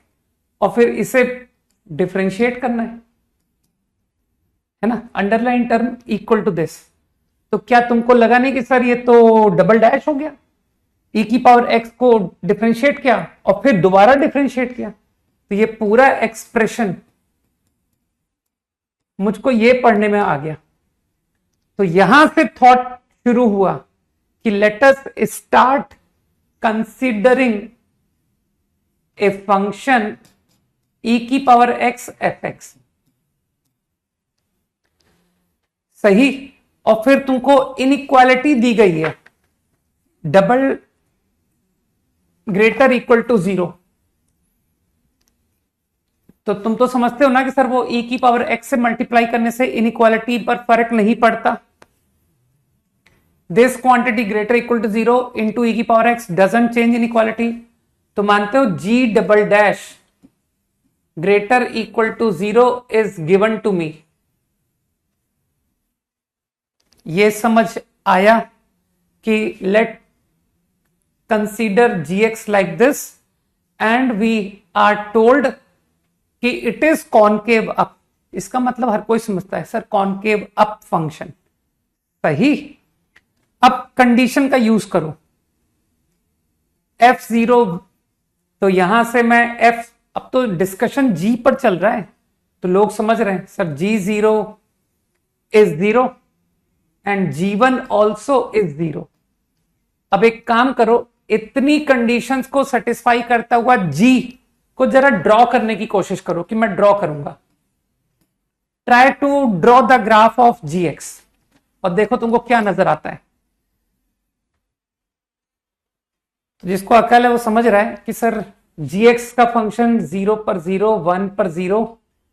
S1: और फिर इसे डिफरेंशिएट करना है ना। Underline term equal to this. तो क्या तुमको लगा नहीं कि सर ये तो डबल डैश हो गया? e की पावर x को डिफरेंशिएट किया और फिर दोबारा डिफरेंशिएट किया, तो ये पूरा एक्सप्रेशन मुझको ये पढ़ने में आ गया। तो यहां से थॉट शुरू हुआ कि let us start considering a function E की पावर एक्स एफ एक्स, सही। और फिर तुमको इनइक्वालिटी दी गई है डबल ग्रेटर इक्वल टू 0, तो तुम तो समझते हो ना कि सर वो ई की पावर एक्स से मल्टीप्लाई करने से इनइक्वालिटी पर फर्क नहीं पड़ता। This quantity greater equal to 0 into E की power X doesn't change inequality. तो मानते हो G double dash greater equal to 0 is given to me. ये समझ आया कि let consider gx like this and we are told कि it is concave up. इसका मतलब हर कोई समझता है सर कॉनकेव अप फंक्शन, सही। अब कंडीशन का यूज करो f0, तो यहां से मैं f, अब तो डिस्कशन g पर चल रहा है तो लोग समझ रहे हैं sir g0 is 0 and g1 also is 0। अब एक काम करो, इतनी कंडीशंस को सेटिस्फाई करता हुआ g को जरा ड्रॉ करने की कोशिश करो कि मैं ड्रॉ करूंगा। Try to draw the graph of gx और देखो तुमको क्या नजर आता है। तो जिसको अकल है वो समझ रहा है कि सर gx का फंक्शन 0 पर 0 1 पर 0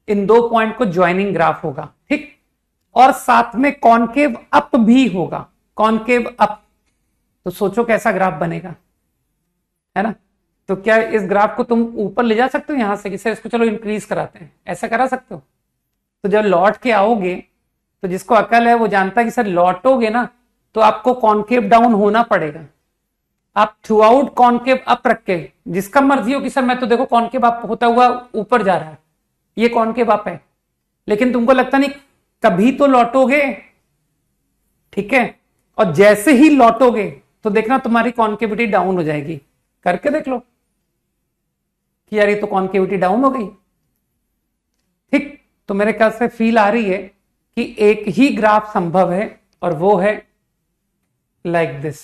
S1: इन दो पॉइंट को ज्वाइनिंग ग्राफ होगा, ठीक। और साथ में कॉनकेव अप भी होगा, कॉनकेव अप। तो सोचो कैसा ग्राफ बनेगा, है ना। तो क्या इस ग्राफ को तुम ऊपर ले जा सकते हो यहां से कि सर इसको चलो इंक्रीज कराते हैं, ऐसा करा सकते हो। तो जब लौट के आओगे तो जिसको अकल है वो जानता है कि सर लौटोगे ना तो आपको कॉनकेव डाउन होना पड़ेगा। आप थ्रू आउट कॉनकेव अप रख के, जिसका मर्जी हो कि सर मैं तो देखो कॉनकेव अप होता हुआ ऊपर जा रहा है, ये कॉनकेव अप है, लेकिन तुमको लगता नहीं कभी तो लौटोगे, ठीक है। और जैसे ही लौटोगे तो देखना तुम्हारी कॉन्केविटी डाउन हो जाएगी। करके देख लो कि यार ये तो कॉन्केविटी डाउन हो गई, ठीक। तो मेरे ख्याल से फील आ रही है कि एक ही ग्राफ संभव है और वो है like this.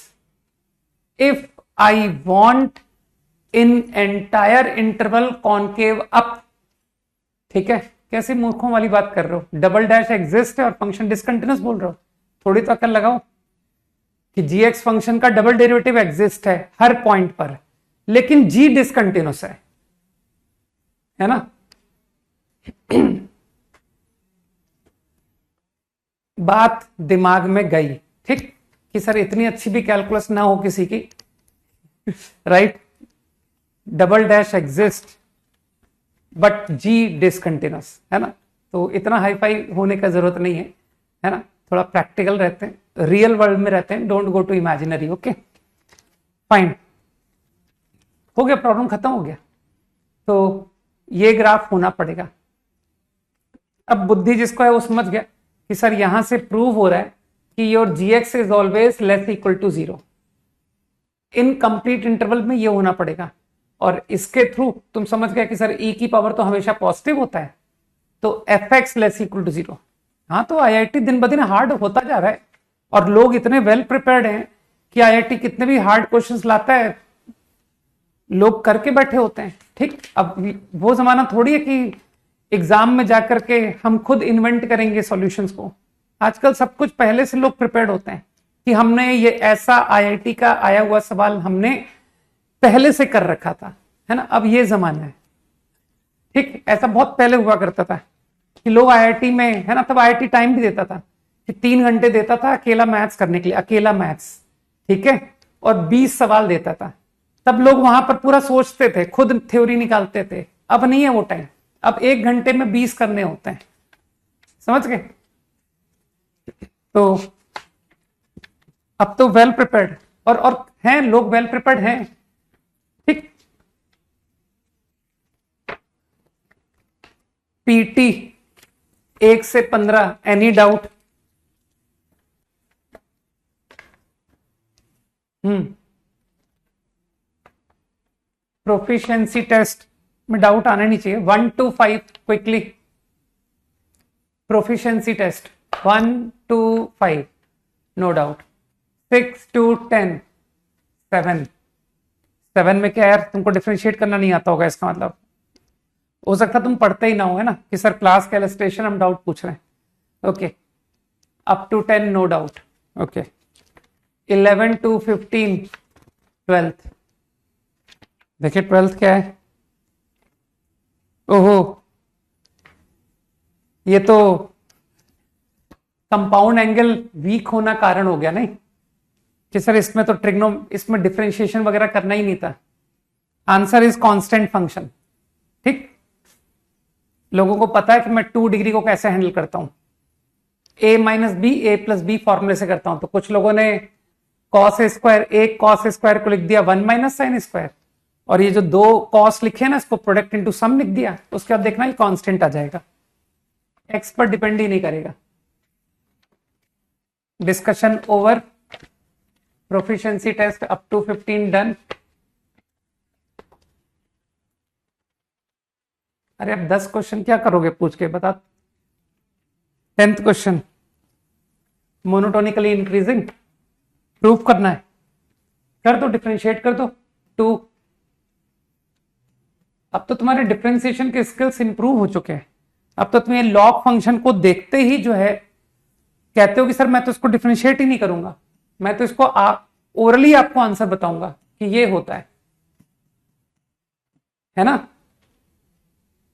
S1: If I want in entire interval concave up, ठीक है। कैसी मूर्खों वाली बात कर रहे हो, डबल डैश एग्जिस्ट है और फंक्शन डिसकंटिन्यूअस बोल रहे हो। थोड़ी तो अकल लगाओ कि gx फंक्शन का डबल डेरिवेटिव एग्जिस्ट है हर पॉइंट पर, लेकिन g डिसकंटिन्यूअस है ना। बात दिमाग में गई, ठीक, कि सर इतनी अच्छी भी कैलकुलस ना हो किसी की, right. Double dash exist but g discontinuous, है ना। तो इतना हाई फाई होने का जरूरत नहीं है ना। थोड़ा प्रैक्टिकल रहते हैं, रियल वर्ल्ड में रहते हैं, don't go to imaginary. Okay fine, हो गया, प्रॉब्लम खत्म हो गया। तो ये ग्राफ होना पड़ेगा। अब बुद्धि जिसको है वो समझ गया कि सर यहां से प्रूव हो रहा है कि your gx is always less equal to 0। In complete interval में ये होना पड़ेगा और इसके थ्रू तुम समझ गए कि सर e की पावर तो हमेशा पॉजिटिव होता है, तो fx लेस इक्वल टू 0। हाँ, तो आईआईटी दिन ब दिन हार्ड होता जा रहा है और लोग इतने वेल प्रिपेयर्ड हैं कि आईआईटी कितने भी हार्ड क्वेश्चंस लाता है लोग करके बैठे होते हैं, ठीक। अब वो जमाना थोड़ी है कि एग्जाम में जाकर के हम खुद इन्वेंट करेंगे सॉल्यूशंस को। आजकल सब कुछ पहले से लोग प्रिपेयर्ड होते हैं कि हमने ये ऐसा आईआईटी का आया हुआ सवाल हमने पहले से कर रखा था, है ना। अब ये जमाना है, ठीक। ऐसा बहुत पहले हुआ करता था कि लोग आईआईटी में, है ना, तब आईआईटी टाइम भी देता था कि 3 घंटे देता था अकेला मैथ्स करने के लिए, अकेला मैथ्स, ठीक है, और 20 सवाल देता था। तब लोग वहां पर पूरा सोचते थे, खुद थ्योरी निकालते थे। अब नहीं है वो टाइम, अब 1 घंटे में 20 करने होते हैं, समझ गए। तो अब तो वेल प्रिपेयर्ड और हैं लोग, वेल प्रिपेयर्ड हैं, ठीक। पीटी 1 से 15, एनी डाउट? प्रोफिशिएंसी टेस्ट में डाउट आना नहीं चाहिए। 1 to 5 quickly. Proficiency test 1 to 5 no doubt. 6 to 10 7 में क्या यार तुमको डिफरेंशिएट करना नहीं आता होगा, इसका मतलब हो सकता तुम पढ़ते ही ना हो, है ना, कि सर क्लास का इलस्ट्रेशन हम डाउट पूछ रहे हैं। Okay, up to 10 no doubt. Okay, 11 to 15 12th। देखिए 12th क्या है। ओहो, ये तो कंपाउंड एंगल वीक होना कारण हो गया नहीं कि सर इसमें तो इसमें डिफरेंशिएशन वगैरह करना ही नहीं था। Answer is constant function. ठीक, लोगों को पता है कि मैं 2 डिग्री को कैसे हैंडल करता हूं, a minus B A plus B फॉर्मूले से करता हूं। तो कुछ लोगों ने कॉस स्क्वायर, एक कॉस स्क्वायर को लिख दिया 1 माइनस साइन स्क्वायर, और ये जो 2 कॉस लिखे ना इसको प्रोडक्ट इनटू सम लिख दिया। उसके बाद देखना ये कांस्टेंट आ जाएगा, एक्स पर डिपेंड ही नहीं करेगा। Discussion over, proficiency test up to 15 done. अरे अब 10 क्वेश्चन क्या करोगे पूछ के बता। 10th question, monotonically increasing proof करना है, कर दो, डिफरेंशिएट कर दो 2। अब तो तुम्हारे डिफरेंशिएशन के स्किल्स इंप्रूव हो चुके हैं। अब तो तुम्हें लॉग फंक्शन को देखते ही जो है कहते हो कि सर मैं तो इसको डिफरेंशिएट ही नहीं करूंगा, मैं तो इसको ओरली आपको आंसर बताऊंगा कि ये होता है ना।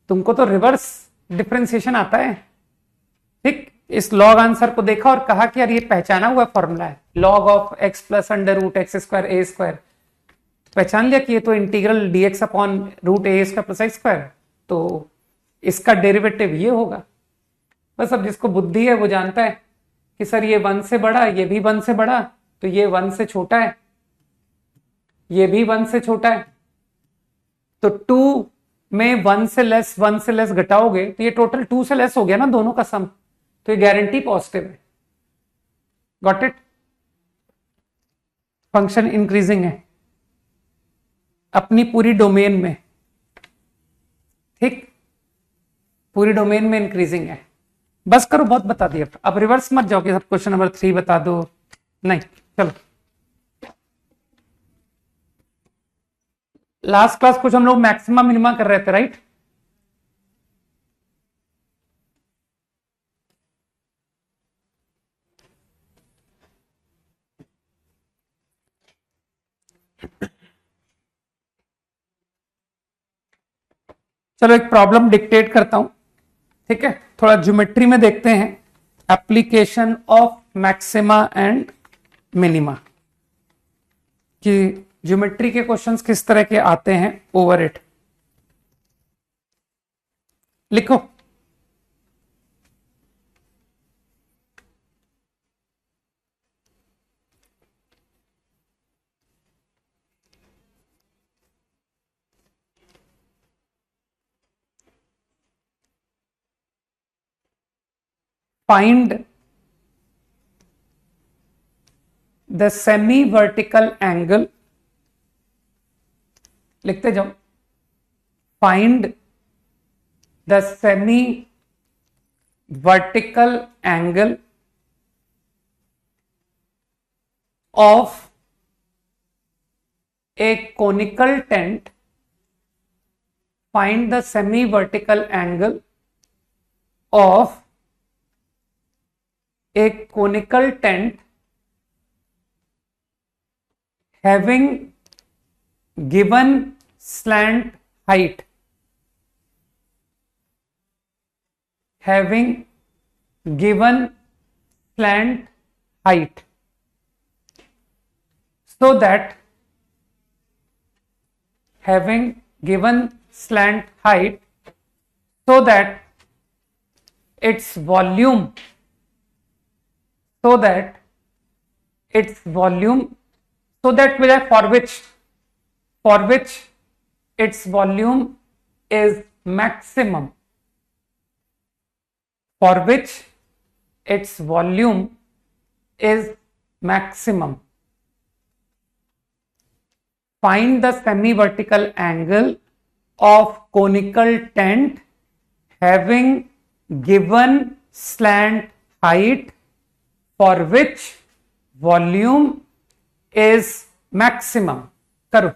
S1: तुमको तो रिवर्स डिफरेंशिएशन आता है। ठीक, इस लॉग आंसर को देखा और कहा कि यार ये पहचाना हुआ फॉर्मूला है, log of x plus under root x square a square. पहचान लिया कि ये तो integral dx upon root a square plus x square, तो इसका डेरिवेटिव ये होगा। बस अब जिसको बुद्धि है वो जानता है कि सर ये 1 से बड़ा, ये भी 1 से बड़ा, तो ये 1 से छोटा है, ये भी 1 से छोटा है। तो 2 में 1 से लेस घटाओगे तो ये टोटल 2 से लेस हो गया ना दोनों का सम, तो ये गारंटी पॉजिटिव है। Got it. फंक्शन इंक्रीजिंग है अपनी पूरी डोमेन में। ठीक, पूरी डोमेन में इंक्रीजिंग है। बस करो, बहुत बता दिया। अब रिवर्स मत जाओ कि सब क्वेश्चन नंबर 3 बता दो, नहीं। चलो, लास्ट क्लास कुछ हम लोग मैक्सिमा मिनिमा कर रहे थे, राइट। चलो एक प्रॉब्लम डिक्टेट करता हूं, ठीक है। थोड़ा ज्योमेट्री में देखते हैं application of maxima and minima, कि ज्योमेट्री के क्वेश्चंस किस तरह के आते हैं ओवर इट। लिखो, find the semi vertical angle, लिखते जाओ, find the semi vertical angle of a conical tent, find the semi vertical angle of a conical tent having given slant height, having given slant height, so that having given slant height, so that its volume, so that its volume, so that for which its volume is maximum, for which its volume is maximum. Find the semi-vertical angle of conical tent having given slant height for which volume is maximum. करो,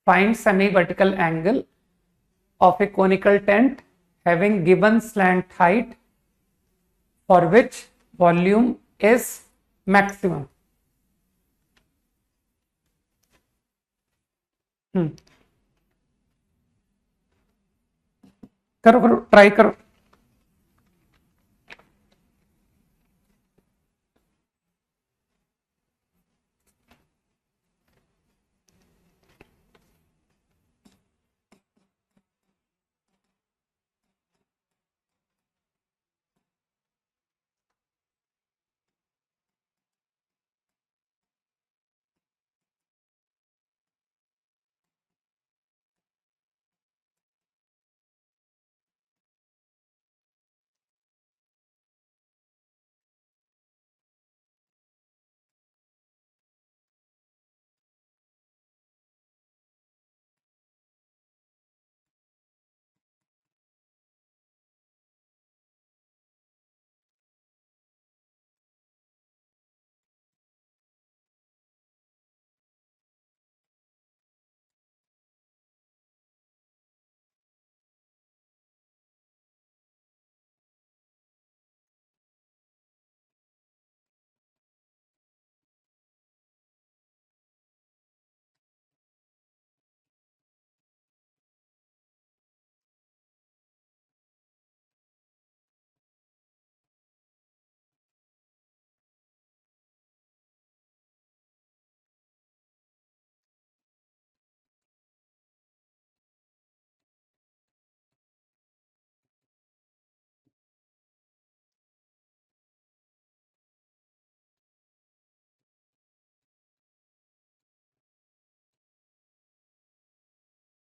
S1: find semi vertical angle of A conical tent having given slant height for which volume is maximum. करो करो, try करो।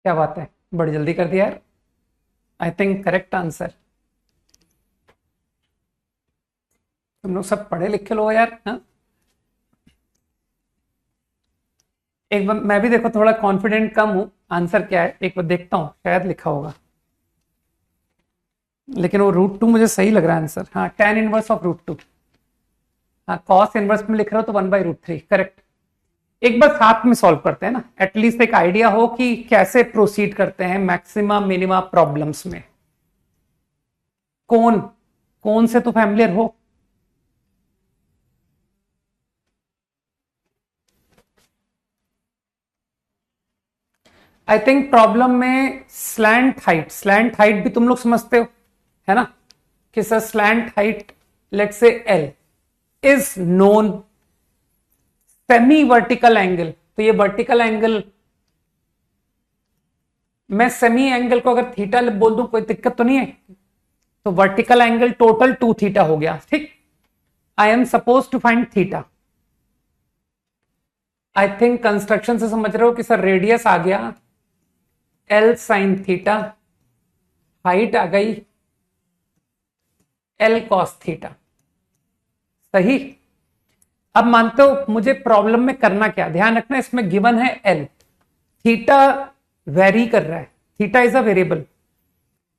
S1: क्या बात है, बड़ी जल्दी कर दिया यार। I think correct answer. तुम लोग सब पढ़े लिखे लोग यार। हाँ, एक बार मैं भी देखो थोड़ा कॉन्फिडेंट कम हूं। आंसर क्या है एक बार देखता हूं, शायद लिखा होगा, लेकिन वो √2 मुझे सही लग रहा है आंसर। हाँ, tan इनवर्स ऑफ √2। हाँ, cos इनवर्स में लिख रहा हो तो 1/√3 करेक्ट। एक बार साथ में सॉल्व करते हैं ना, एटलीस्ट एक आइडिया हो कि कैसे प्रोसीड करते हैं मैक्सिमा मिनिमा प्रॉब्लम्स में। कौन कौन से तो फैमिलियर हो? आई थिंक प्रॉब्लम में स्लैंट हाइट भी तुम लोग समझते हो, है ना, कि sir slant height let's say L is known, semi vertical angle, तो ये वर्टिकल एंगल, मैं सेमी एंगल को अगर थीटा बोल दूं कोई दिक्कत तो नहीं है, तो वर्टिकल एंगल टोटल 2 थीटा हो गया। ठीक, I am suppose to find theta. I think construction से समझ रहे हो कि सर रेडियस आ गया L साइन थीटा, हाइट आ गई L कॉस थीटा। सही। अब मानते हो मुझे प्रॉब्लम में करना क्या, ध्यान रखना इसमें गिवन है L, थीटा वेरी कर रहा है, थीटा इज अ वेरिएबल,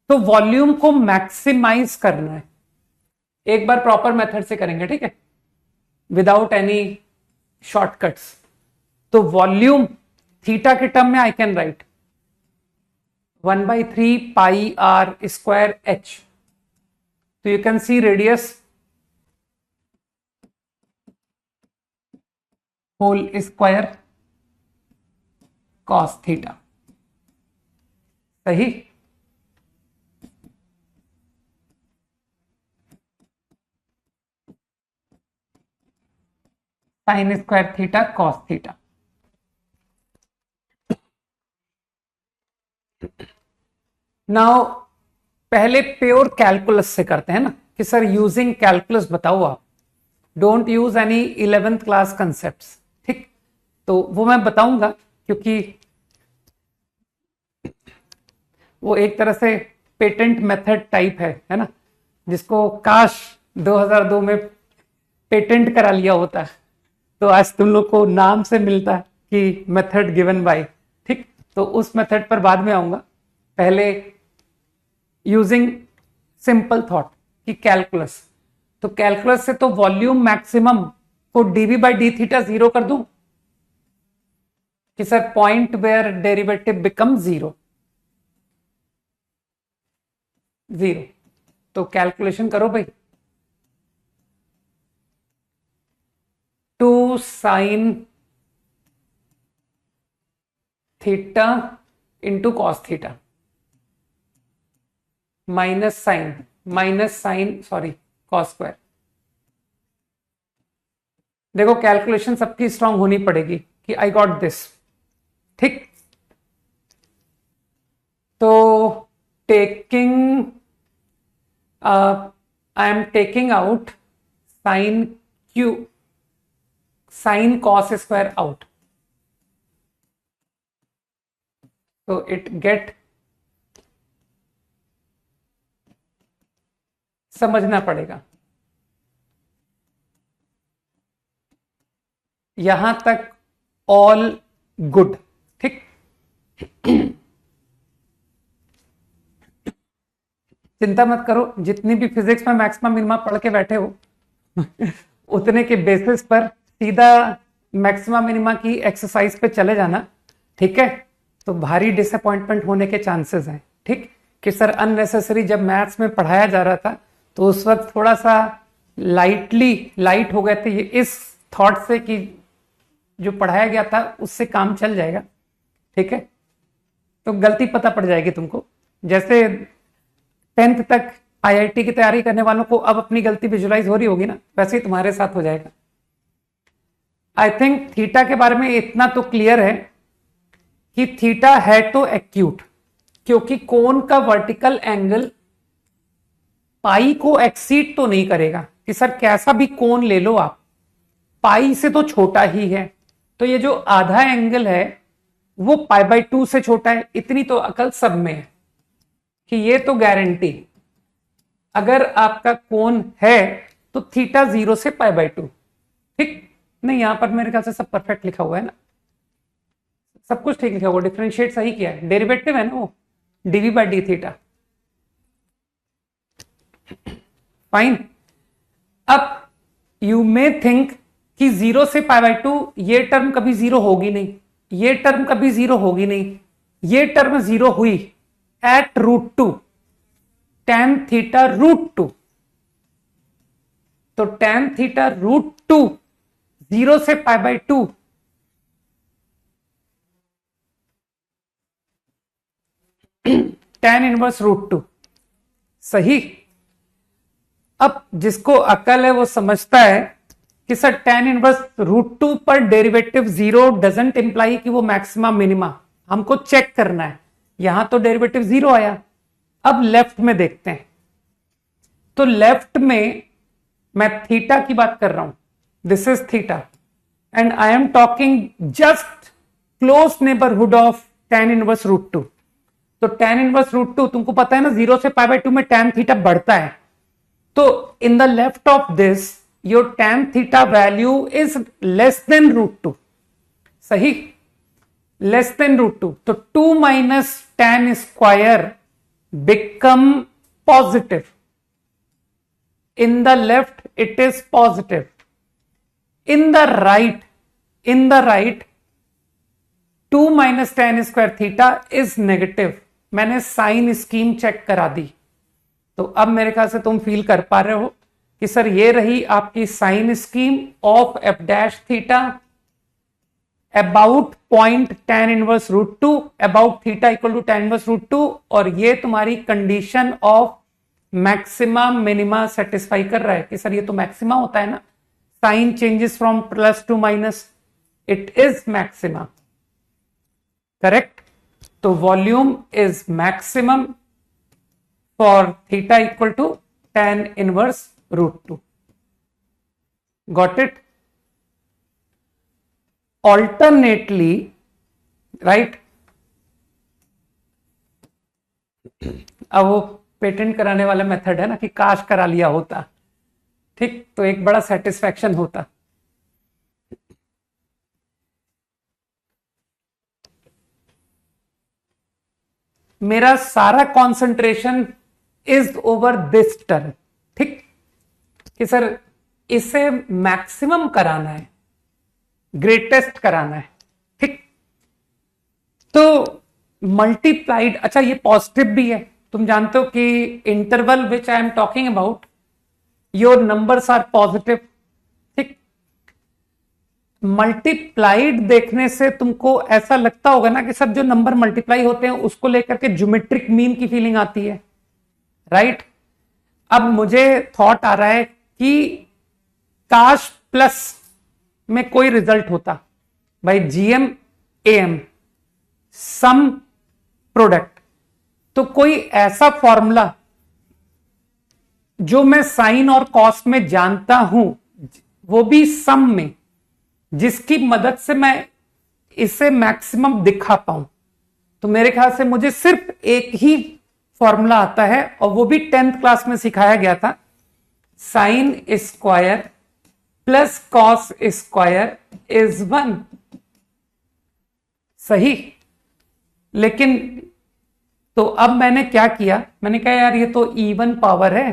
S1: तो वॉल्यूम को मैक्सिमाइज करना है। एक बार प्रॉपर मेथड से करेंगे, ठीक है, विदाउट एनी शॉर्टकट्स। तो वॉल्यूम थीटा के टर्म में I can write 1/3 pi R square H, तो you can see radius whole square cos theta. सही। Sine square theta cos theta. Now पहले प्योर कैलकुलस से करते हैं ना, कि सर यूजिंग कैलकुलस बताओ आप, don't use any 11th class concepts. ठीक, तो वो मैं बताऊंगा, क्योंकि वो एक तरह से पेटेंट मेथड टाइप है ना, जिसको काश 2002 में पेटेंट करा लिया होता, तो आज तुम लोग को नाम से मिलता कि मेथड गिवन बाय। ठीक, तो उस मेथड पर बाद में आऊंगा, पहले यूजिंग सिंपल थॉट कि कैलकुलस, तो कैलकुलस से तो वॉल्यूम मैक्सिमम को dv/d थीटा 0 कर दूं, कि sir point where derivative become zero, zero. तो कैलकुलेशन करो भाई, 2 sine theta into cos theta minus sine sorry cos square. देखो कैलकुलेशन सबकी स्ट्रांग होनी पड़ेगी कि आई गॉट दिस, ठीक। तो taking I am taking out sine cos square out, तो इट गेट, समझना पड़ेगा यहां तक, ऑल गुड, ठीक। चिंता मत करो, जितनी भी फिजिक्स में मैक्सिमम मिनिमा पढ़ के बैठे हो उतने के बेसिस पर सीधा मैक्सिमम मिनिमा की एक्सरसाइज पे चले जाना, ठीक है। तो भारी डिसअपॉइंटमेंट होने के चांसेस हैं, ठीक। कि सर अननेसेसरी जब मैथ्स में पढ़ाया जा रहा था तो उस वक्त थोड़ा सा लाइट हो गए थे ये इस थॉट से कि जो पढ़ाया गया था उससे काम चल जाएगा, ठीक है। तो गलती पता पड़ जाएगी तुमको, जैसे 10th तक आईआईटी की तैयारी करने वालों को अब अपनी गलती विजुलाइज हो रही होगी ना, वैसे ही तुम्हारे साथ हो जाएगा। आई थिंक थीटा के बारे में इतना तो क्लियर है कि थीटा है तो एक्यूट, क्योंकि कोन का वर्टिकल एंगल पाई को एक्सीड तो नहीं करेगा, कि सर कैसा भी कोन ले लो आप, पाई से तो छोटा ही है। तो ये जो आधा एंगल है वो π/2 से छोटा है, इतनी तो अकल सब में है कि ये तो गारंटी, अगर आपका कोण है तो थीटा 0 से π/2, ठीक। नहीं, यहां पर मेरे ख्याल से सब परफेक्ट लिखा हुआ है ना, सब कुछ ठीक लिखा हुआ, डिफरेंशिएट सही किया है, डेरिवेटिव है ना वो dv/d थीटा, फाइन। अब यू मे थिंक कि 0 से π/2 ये टर्म कभी जीरो होगी नहीं, ये टर्म कभी जीरो होगी नहीं, ये टर्म जीरो हुई एट √2 tan थीटा √2, तो tan थीटा √2 0 से π/2 tan इनवर्स √2, सही। अब जिसको अकल है वो समझता है कि सर tan इनवर्स √2 पर डेरिवेटिव 0 डजंट इंप्लाई कि वो मैक्सिमा मिनिमा, हमको चेक करना है। यहां तो डेरिवेटिव 0 आया, अब लेफ्ट में देखते हैं। तो लेफ्ट में मैं थीटा की बात कर रहा हूं, this is theta and I am talking just close neighbourhood of tan inverse √2। तो tan इनवर्स √2 तुमको पता है ना, 0 से π/2 में tan थीटा बढ़ता है, तो इन the left of this your tan theta value is less than √2, सही, लेस देन √2। तो 2 minus tan square become positive, in the left it is positive, in the right 2 minus tan square theta is negative। मैंने sign scheme check करा दी, तो अब मेरे ख्याल से तुम फील कर पा रहे हो कि सर ये रही आपकी sign scheme of f dash theta about point tan inverse √2 about theta equal to tan inverse √2, और ये तुम्हारी condition of maxima minima satisfy कर रहा है कि सर ये तो मैक्सिमा होता है ना, sign changes from plus to minus, it is maxima, correct. तो volume is maximum for theta equal to tan inverse √2, got it. Alternately, right, अब वो पेटेंट कराने वाला मेथड है ना कि काश करा लिया होता, ठीक, तो एक बड़ा सेटिस्फैक्शन होता। मेरा सारा concentration is over this term, ठीक, कि सर इसे मैक्सिमम कराना है, ग्रेटेस्ट कराना है, ठीक। तो मल्टीप्लाइड, अच्छा ये पॉजिटिव भी है, तुम जानते हो कि interval which I am talking about your numbers are positive, ठीक। मल्टीप्लाइड देखने से तुमको ऐसा लगता होगा ना कि सब जो नंबर मल्टीप्लाई होते हैं उसको लेकर के ज्योमेट्रिक मीन की फीलिंग आती है, राइट। अब मुझे थॉट आ रहा है कि काश प्लस में कोई रिजल्ट होता भाई, जीएम एएम सम प्रोडक्ट, तो कोई ऐसा फॉर्मूला जो मैं साइन और कॉस में जानता हूं, वो भी सम में, जिसकी मदद से मैं इसे मैक्सिमम दिखा पाऊं। तो मेरे ख्याल से मुझे सिर्फ एक ही फॉर्मूला आता है, और वो भी 10th क्लास में सिखाया गया था, sine square plus cos square is 1। सही। लेकिन तो अब मैंने क्या किया, मैंने कहा यार ये तो इवन पावर है,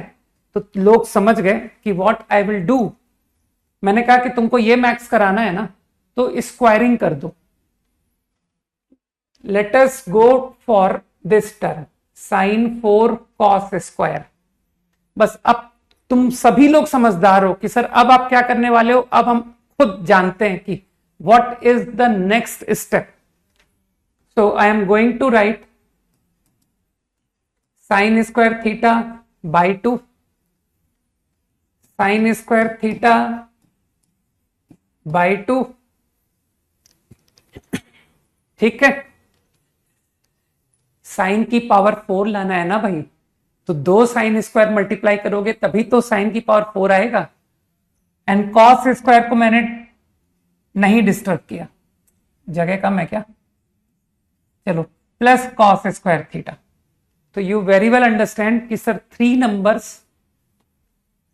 S1: तो लोग समझ गए कि व्हाट आई विल डू। मैंने कहा कि तुमको ये मैक्स कराना है ना, तो स्क्वायरिंग कर दो। Let us go for this term sine 4 cos square. बस अब तुम सभी लोग समझदार हो कि सर अब आप क्या करने वाले हो। अब हम खुद जानते हैं कि what is the next step. So I am going to write sine square theta by 2, sine square theta by 2, ठीक है। साइन की पावर 4 लाना है ना भाई, तो 2 साइन स्क्वायर मल्टीप्लाई करोगे तभी तो साइन की पावर 4 आएगा। एंड कॉस स्क्वायर को मैंने नहीं डिस्टर्ब किया, जगह कम है क्या, चलो प्लस कॉस स्क्वायर थीटा। तो यू वेरी वेल अंडरस्टैंड कि sir 3 numbers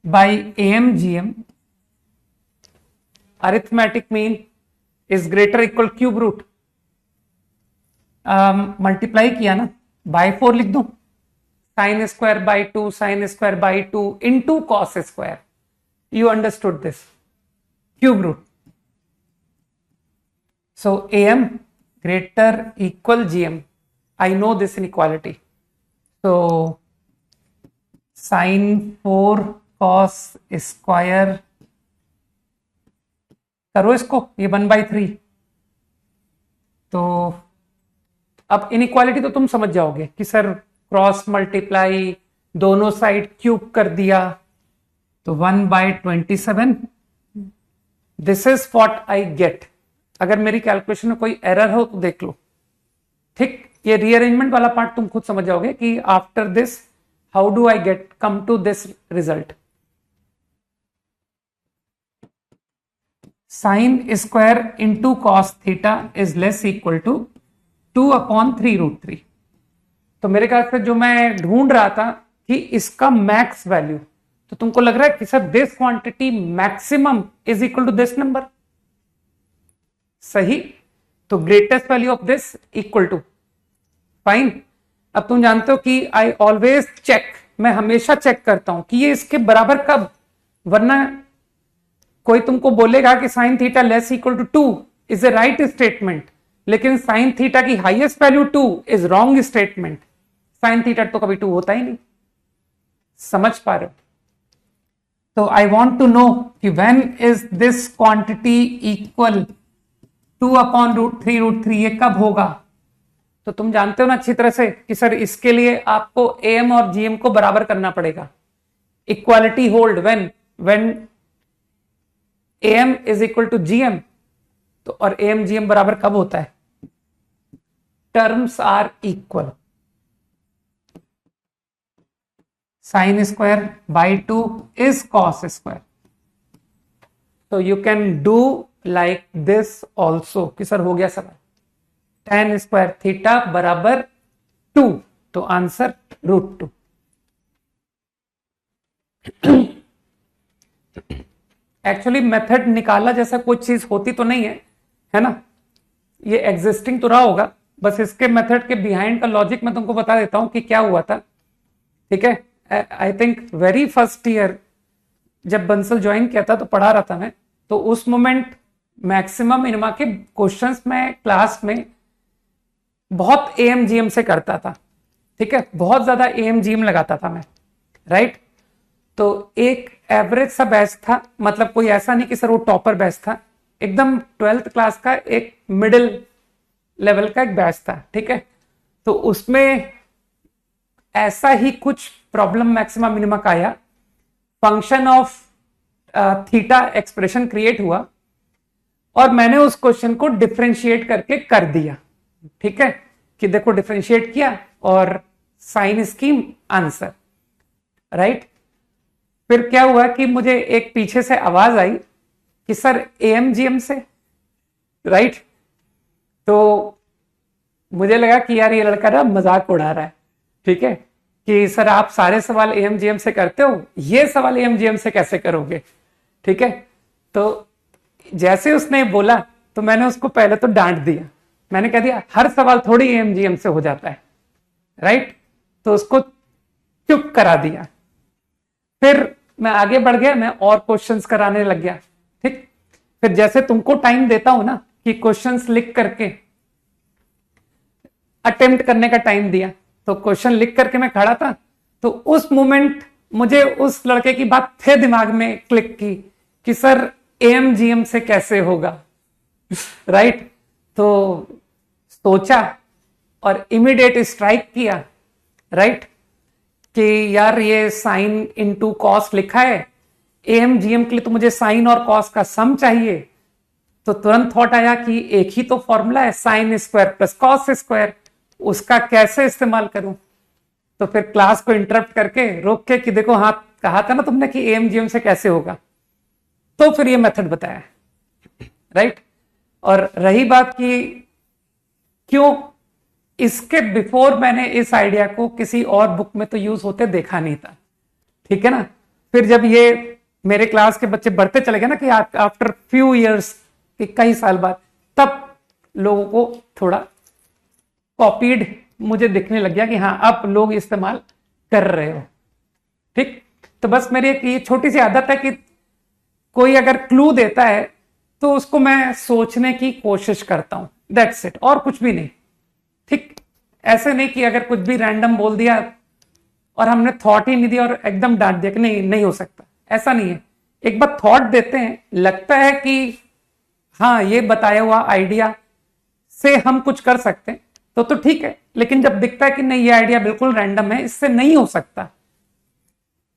S1: by AM GM arithmetic mean is greater equal cube root. Multiply किया ना, बाय 4 लिख दो, sine square by 2 sine square by 2 into cos square. You understood this, cube root. So AM greater equal GM, I know this inequality. So sine 4 cos square, करो इसको, ये 1/3। तो अब inequality तो तुम समझ जाओगे कि सर क्रॉस मल्टीप्लाई, दोनों साइड क्यूब कर दिया, तो 1/27। This is what I get. अगर मेरी कैलकुलेशन में कोई एरर हो तो देख लो, ठीक। ये रीअरेंजमेंट वाला पार्ट तुम खुद समझ जाओगे कि after this how do I get come to this result. Sine square into cos theta is less equal to 2/3√3। तो मेरे ख्याल से जो मैं ढूंढ रहा था कि इसका मैक्स वैल्यू, तो तुमको लग रहा है कि sir this quantity maximum is equal to this number. सही। तो greatest value of this equal to, fine. अब तुम जानते हो कि आई ऑलवेज चेक, मैं हमेशा चेक करता हूं कि ये इसके बराबर कब, वरना कोई तुमको बोलेगा कि sine theta less equal to 2 is a right statement, लेकिन साइन थीटा की highest value 2 is wrong statement. Sine theta तो कभी 2 होता ही नहीं। समझ पा रहे हो? तो आई वॉन्ट टू नो कि when is this quantity equal 2/3√3, ये कब होगा। तो तुम जानते हो ना अच्छी तरह से कि सर इसके लिए आपको एम और जीएम को बराबर करना पड़ेगा। Equality hold when M is equal to GM, तो और एम जीएम बराबर कब होता है, terms are equal. Sine square by 2 is cos square. तो you can do like this also कि सर हो गया सवाल, tan स्क्वायर थीटा बराबर 2, तो आंसर √2। एक्चुअली मेथड निकाला जैसा कोई चीज होती तो नहीं है ना, ये एग्जिस्टिंग तो रहा होगा, बस इसके मेथड के बिहाइंड का लॉजिक मैं तुमको बता देता हूं कि क्या हुआ था। ठीक है, I think very first year जब बंसल ज्वाइन किया था तो पढ़ा रहा था मैं, तो उस मोमेंट मैक्सिमम इनमा के क्वेश्चंस में क्लास में बहुत एएमजीएम से करता था, ठीक है, बहुत ज्यादा एएमजीएम लगाता था मैं, राइट। तो एक एवरेज सा बैच था, मतलब कोई ऐसा नहीं कि सर वो टॉपर बैच था, एकदम 12th क्लास का एक मिडिल लेवल का एक बैच था, ठीक है। तो उसमें ऐसा ही कुछ प्रॉब्लम मैक्सिमा मिनिमा का आया, function of theta expression create हुआ और मैंने उस क्वेश्चन को डिफरेंशिएट करके कर दिया, ठीक है, कि देखो डिफरेंशिएट किया और साइन स्कीम आंसर, राइट। फिर क्या हुआ कि मुझे एक पीछे से आवाज आई कि सर एएमजीएम से, राइट। तो मुझे लगा कि यार ये लड़का ना मजाक उड़ा रहा है, ठीक है, कि सर आप सारे सवाल एएमजीएम से करते हो, ये सवाल एएमजीएम से कैसे करोगे, ठीक है। तो जैसे उसने बोला तो मैंने उसको पहले तो डांट दिया, मैंने कह दिया हर सवाल थोड़ी एएमजीएम से हो जाता है, राइट। तो उसको चुप करा दिया। फिर मैं आगे बढ़ गया, मैं और क्वेश्चंस कराने लग गया, ठीक। फिर जैसे तुमको टाइम देता हूं ना कि क्वेश्चंस लिख करके अटेम्प्ट करने का टाइम दिया, तो क्वेश्चन लिख करके मैं खड़ा था, तो उस मोमेंट मुझे उस लड़के की बात फिर दिमाग में क्लिक की कि सर एएमजीएम से कैसे होगा, राइट। तो सोचा और इमीडिएट स्ट्राइक किया, राइट, कि यार ये साइन इनटू कॉस लिखा है, एएमजीएम के लिए तो मुझे साइन और कॉस का सम चाहिए। तो तुरंत थॉट आया कि एक ही तो फॉर्मूला है, sine square plus cos square, उसका कैसे इस्तेमाल करूं। तो फिर क्लास को इंटरप्ट करके रोक के कि देखो हाँ कहा था ना तुमने कि एएमजीएम से कैसे होगा, तो फिर ये मेथड बताया, राइट। और रही बात कि क्यों, इसके बिफोर मैंने इस आइडिया को किसी और बुक में तो यूज होते देखा नहीं था, ठीक है ना। फिर जब ये मेरे क्लास के बच्चे बढ़ते चले गए ना कि आफ्टर फ्यू इयर्स, कई साल बाद, तब लोगों को थोड़ा कॉपीड मुझे दिखने लग गया कि हाँ अब लोग इस्तेमाल कर रहे हो, ठीक। तो बस मेरी एक ये छोटी सी आदत है कि कोई अगर क्लू देता है तो उसको मैं सोचने की कोशिश करता हूं, दैट्स इट, और कुछ भी नहीं, ठीक। ऐसे नहीं कि अगर कुछ भी रैंडम बोल दिया और हमने थॉट ही नहीं दिया और एकदम डांट दिया कि नहीं नहीं हो सकता, ऐसा नहीं है। एक बार थॉट देते हैं, लगता है कि हाँ ये बताया हुआ आइडिया से हम कुछ कर सकते हैं तो ठीक है, लेकिन जब दिखता है कि नहीं ये आइडिया बिल्कुल रैंडम है, इससे नहीं हो सकता,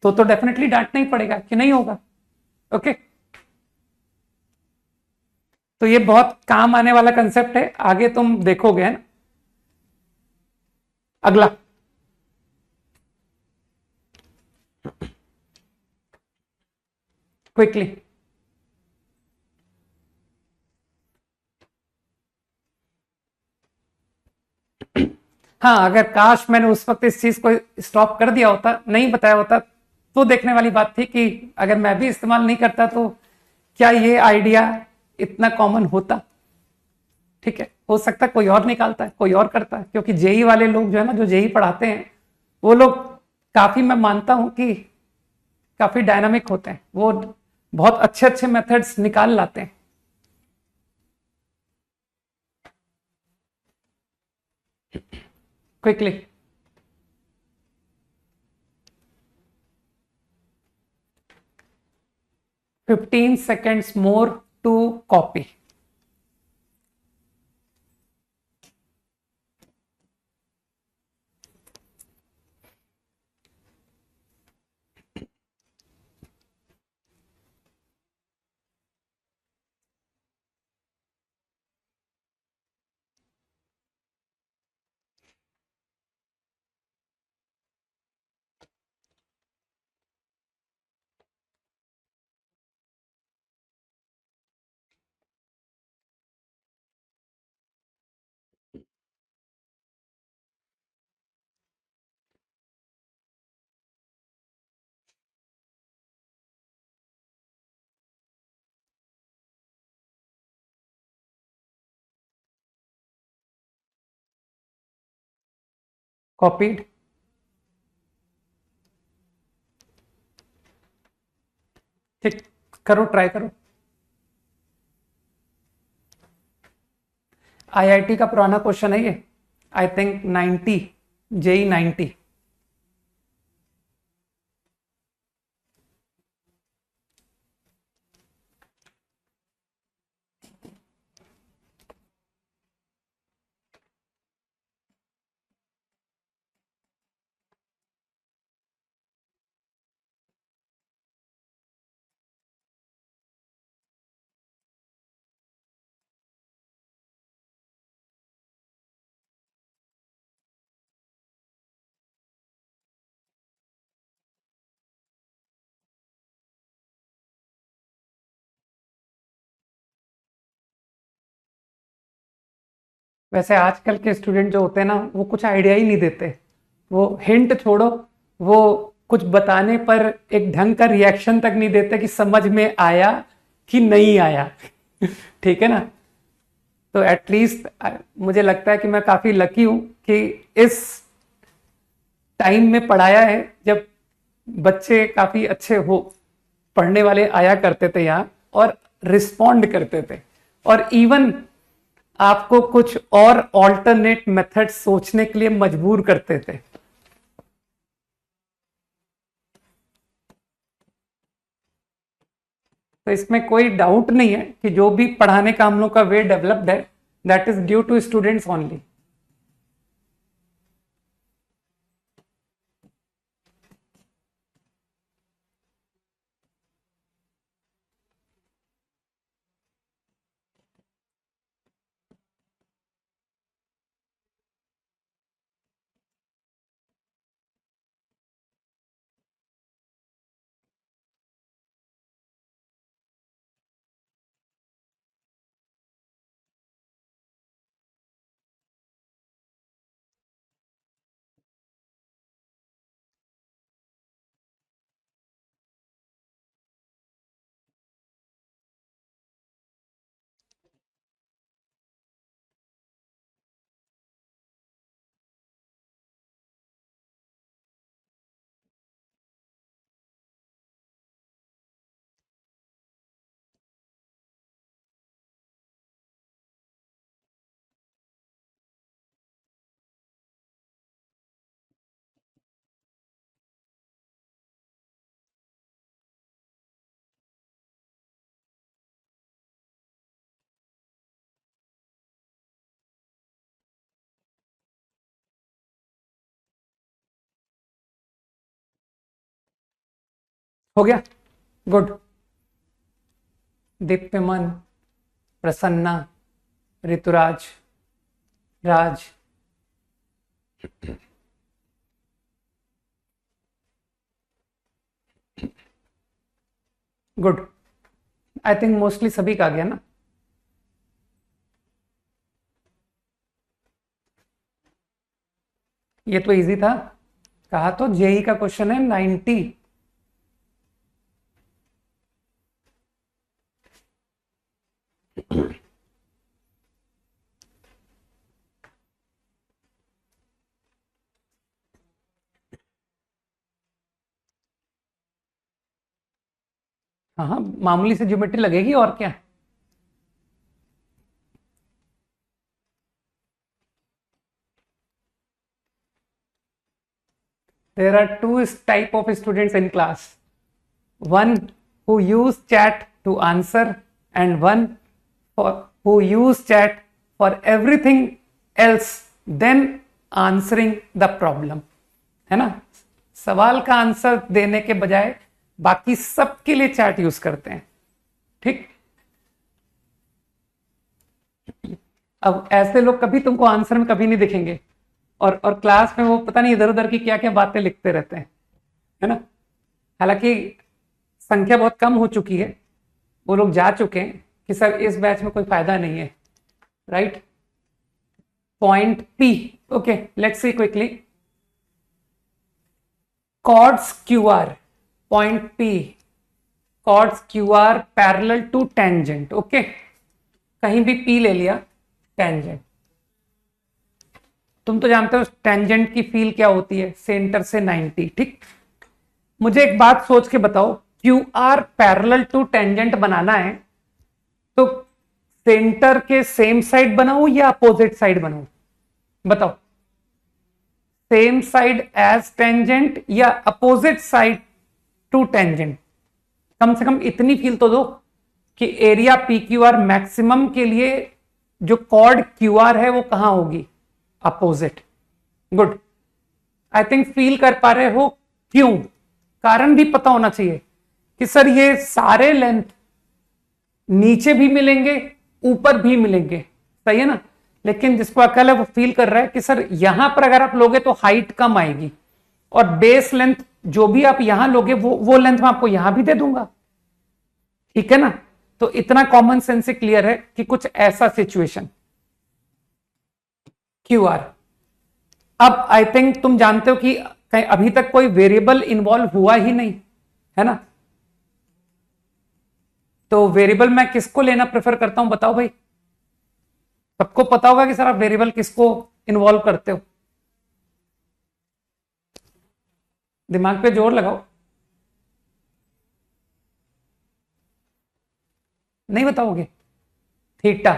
S1: तो डेफिनेटली डांटना ही पड़ेगा कि नहीं होगा, ओके। तो ये बहुत काम आने वाला कंसेप्ट है, आगे तुम देखोगे ना। अगला क्विकली, हाँ अगर काश मैंने उस वक्त इस चीज को स्टॉप कर दिया होता, नहीं बताया होता, तो देखने वाली बात थी कि अगर मैं भी इस्तेमाल नहीं करता तो क्या ये आइडिया इतना कॉमन होता, ठीक है। हो सकता है कोई और निकालता है, कोई और करता है, क्योंकि जेई वाले लोग जो है ना, जो जेई पढ़ाते हैं, वो लोग काफी, मैं मानता हूं कि काफी डायनामिक होते हैं, वो बहुत अच्छे अच्छे मेथड्स निकाल लाते हैं। Quickly, 15 seconds more to copy. Copied. ठीक, करो, ट्राई करो। आईआईटी का पुराना क्वेश्चन है ये, आई थिंक 90, जेई 90। वैसे आजकल के स्टूडेंट जो होते हैं ना, वो कुछ आइडिया ही नहीं देते। वो हिंट छोड़ो, वो कुछ बताने पर एक ढंग का रिएक्शन तक नहीं देते कि समझ में आया कि नहीं आया। ठीक है ना। तो एटलीस्ट मुझे लगता है कि मैं काफी लकी हूं कि इस टाइम में पढ़ाया है जब बच्चे काफी अच्छे हो, पढ़ने वाले आया करते थे यहाँ और रिस्पॉन्ड करते थे, और इवन आपको कुछ और ऑल्टरनेट मेथड सोचने के लिए मजबूर करते थे। तो इसमें कोई डाउट नहीं है कि जो भी पढ़ाने का हम लोग का वे डेवलप्ड है, that is due to students only. हो गया, good. Deepyaman, Prasanna, Rituraj, Raj, good. I think mostly सभी का आ गया ना। ये तो इजी था, कहा तो जेई का क्वेश्चन है 90। हाँ हाँ, मामूली से ज्योमेट्री लगेगी और क्या। There are two type of students in class. One who use chat to answer, and one who use chat for everything else then answering the problem. है ना। सवाल का आंसर देने के बजाय बाकी सबके लिए चैट यूज करते हैं। ठीक। अब ऐसे लोग कभी तुमको आंसर में कभी नहीं दिखेंगे, और क्लास में वो पता नहीं इधर उधर की क्या क्या बातें लिखते रहते हैं, है ना। हालांकि संख्या बहुत कम हो चुकी है, वो लोग जा चुके हैं कि सर इस बैच में कोई फायदा नहीं है। Right. Point P. Okay, let's see quickly. Chords Q R, point P, chords Q R parallel to tangent. Okay, कहीं भी पी ले लिया, टेंजेंट। तुम तो जानते हो टेंजेंट की फील क्या होती है, सेंटर से 90। ठीक। मुझे एक बात सोच के बताओ, Q R parallel to tangent बनाना है तो सेंटर के सेम साइड बनाऊं या अपोजिट साइड बनाऊं, बताओ। सेम साइड एज टेंजेंट या अपोजिट साइड टू टेंजेंट। कम से कम इतनी फील तो दो कि area P Q R maximum के लिए जो कॉर्ड क्यू आर है वो कहां होगी, opposite. Good, I think feel कर पा रहे हो। क्यों, कारण भी पता होना चाहिए कि सर ये सारे लेंथ नीचे भी मिलेंगे ऊपर भी मिलेंगे, सही है ना। लेकिन जिसको अकल है वो फील कर रहा है कि सर यहां पर अगर आप लोगे तो हाइट कम आएगी, और बेस लेंथ जो भी आप यहां लोगे वो लेंथ मैं आपको यहां भी दे दूंगा, ठीक है ना। तो इतना कॉमन सेंस से क्लियर है कि कुछ ऐसा सिचुएशन क्यू आर। अब आई थिंक तुम जानते हो कि कहीं अभी तक कोई वेरिएबल इन्वॉल्व हुआ ही नहीं है ना। तो वेरिएबल मैं किसको लेना प्रेफर करता हूं, बताओ भाई। सबको पता होगा कि सर आप वेरिएबल किसको इन्वॉल्व करते हो, दिमाग पे जोर लगाओ। नहीं बताओगे, थीटा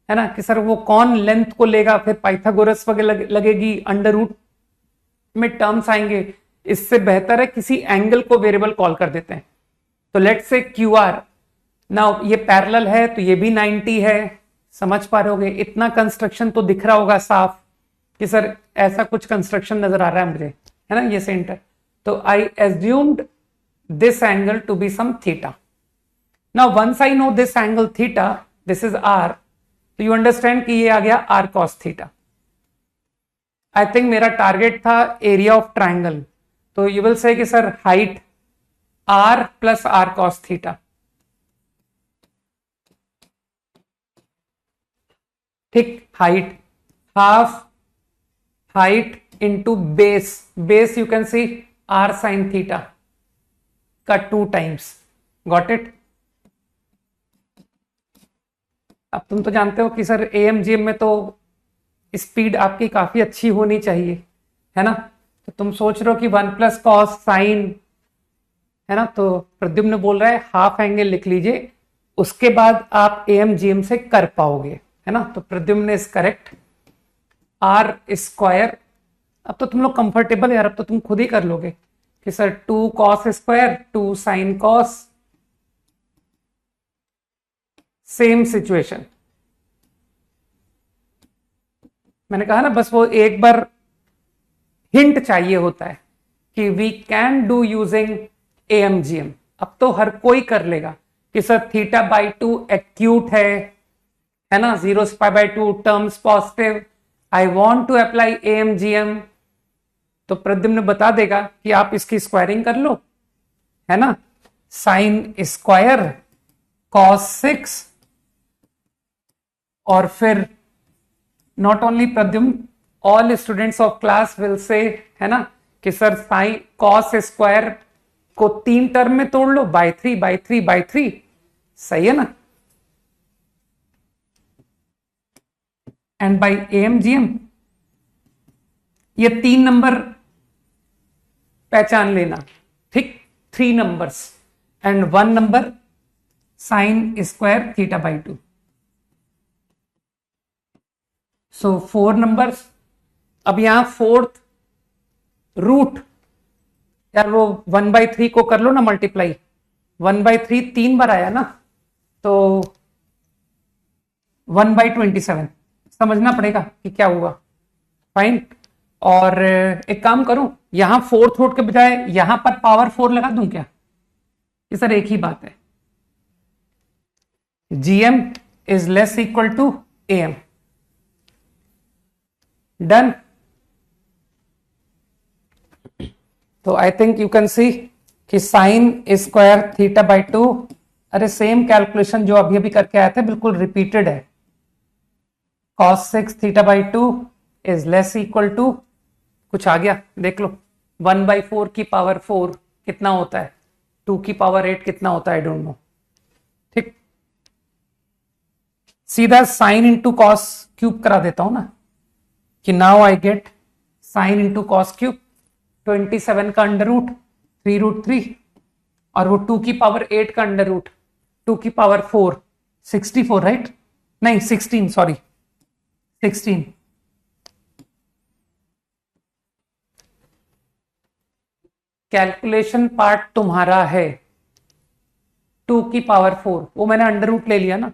S1: है ना, कि सर वो कौन लेंथ को लेगा, फिर पाइथागोरस वगैरह लगेगी, अंडर रूट में टर्म्स आएंगे। इससे बेहतर है किसी एंगल को वेरिएबल कॉल कर देते हैं। तो लेट्स से क्यू आर, ना ये पैरेलल है तो ये भी 90 है, समझ पा रहे होगे। इतना कंस्ट्रक्शन तो दिख रहा होगा साफ कि सर ऐसा कुछ कंस्ट्रक्शन नजर आ रहा है मुझे, है ना, ये सेंटर। तो I assumed this angle to be some theta. Now once I know this angle theta, this is R, तो यू अंडरस्टैंड कि ये आ गया R cos theta. I think मेरा टारगेट था एरिया ऑफ ट्राइंगल, तो यू विल से कि sir height R plus R cos theta, ठीक। Height half height into base, base you can see R sine theta का 2 times, got it. अब तुम तो जानते हो कि सर एएमजीएम में तो स्पीड आपकी काफी अच्छी होनी चाहिए, है ना। तो तुम सोच रहे हो कि 1 प्लस कॉस साइन, है ना। तो प्रद्युम्न बोल रहा है हाफ एंगल लिख लीजिए, उसके बाद आप एएमजीएम से कर पाओगे, है ना। तो Pradyumna is correct, R square. अब तो तुम लोग कंफर्टेबल यार, अब तो तुम खुद ही कर लोगे कि sir 2 cos square 2 sine cos, same situation. मैंने कहा ना, बस वो एक बार हिंट चाहिए होता है कि वी कैन डू यूजिंग एएमजीएम। अब तो हर कोई कर लेगा कि सर थीटा बाई 2 एक्यूट है ना, 0/2 terms positive, I want to apply AMGM. तो प्रद्युम्न बता देगा कि आप इसकी स्क्वायरिंग कर लो, है ना, साइन स्क्वायर कॉस 6, और फिर not only Pradyumna, all students of class will say, है ना, कि सर साइन कॉस स्क्वायर को 3 टर्म में तोड़ लो, बाय 3 बाय 3 बाय 3, सही है ना। एंड बाय एएमजीएम ये 3 नंबर पहचान लेना, ठीक, 3 numbers and 1 number sign square theta by 2। So 4 numbers. अब यहां 4th रूट, यार वो 1/3 को कर लो ना मल्टीप्लाई, 1/3 3 बार आया ना, तो 1/27 समझना पड़ेगा कि क्या हुआ, फाइन। और एक काम करूं, यहां 4th रूट के बजाय यहां पर पावर 4 लगा दूं क्या, ये सर एक ही बात है। GM is less equal to AM, done. तो I think you can see कि साइन स्क्वायर थीटा बाई 2, अरे सेम कैलकुलेशन जो अभी अभी करके आए थे बिल्कुल रिपीटेड है। cos 6 theta by 2 is less equal to, कुछ आ गया देख लो, 1/4 की पावर 4 कितना होता है, 2 की पावर 8 कितना होता है, आई डोंट नो, ठीक। सीधा साइन इंटू कॉस क्यूब करा देता हूं ना, कि now I get sine into cos cube, 27 का अंडर रूट 3√3, और वो 2 की पावर 8 का अंडर रूट 2 की पावर 4, 64, राइट, नहीं 16, सॉरी 16, कैलकुलेशन पार्ट तुम्हारा है 2 की पावर 4, वो मैंने अंडर रूट ले लिया ना,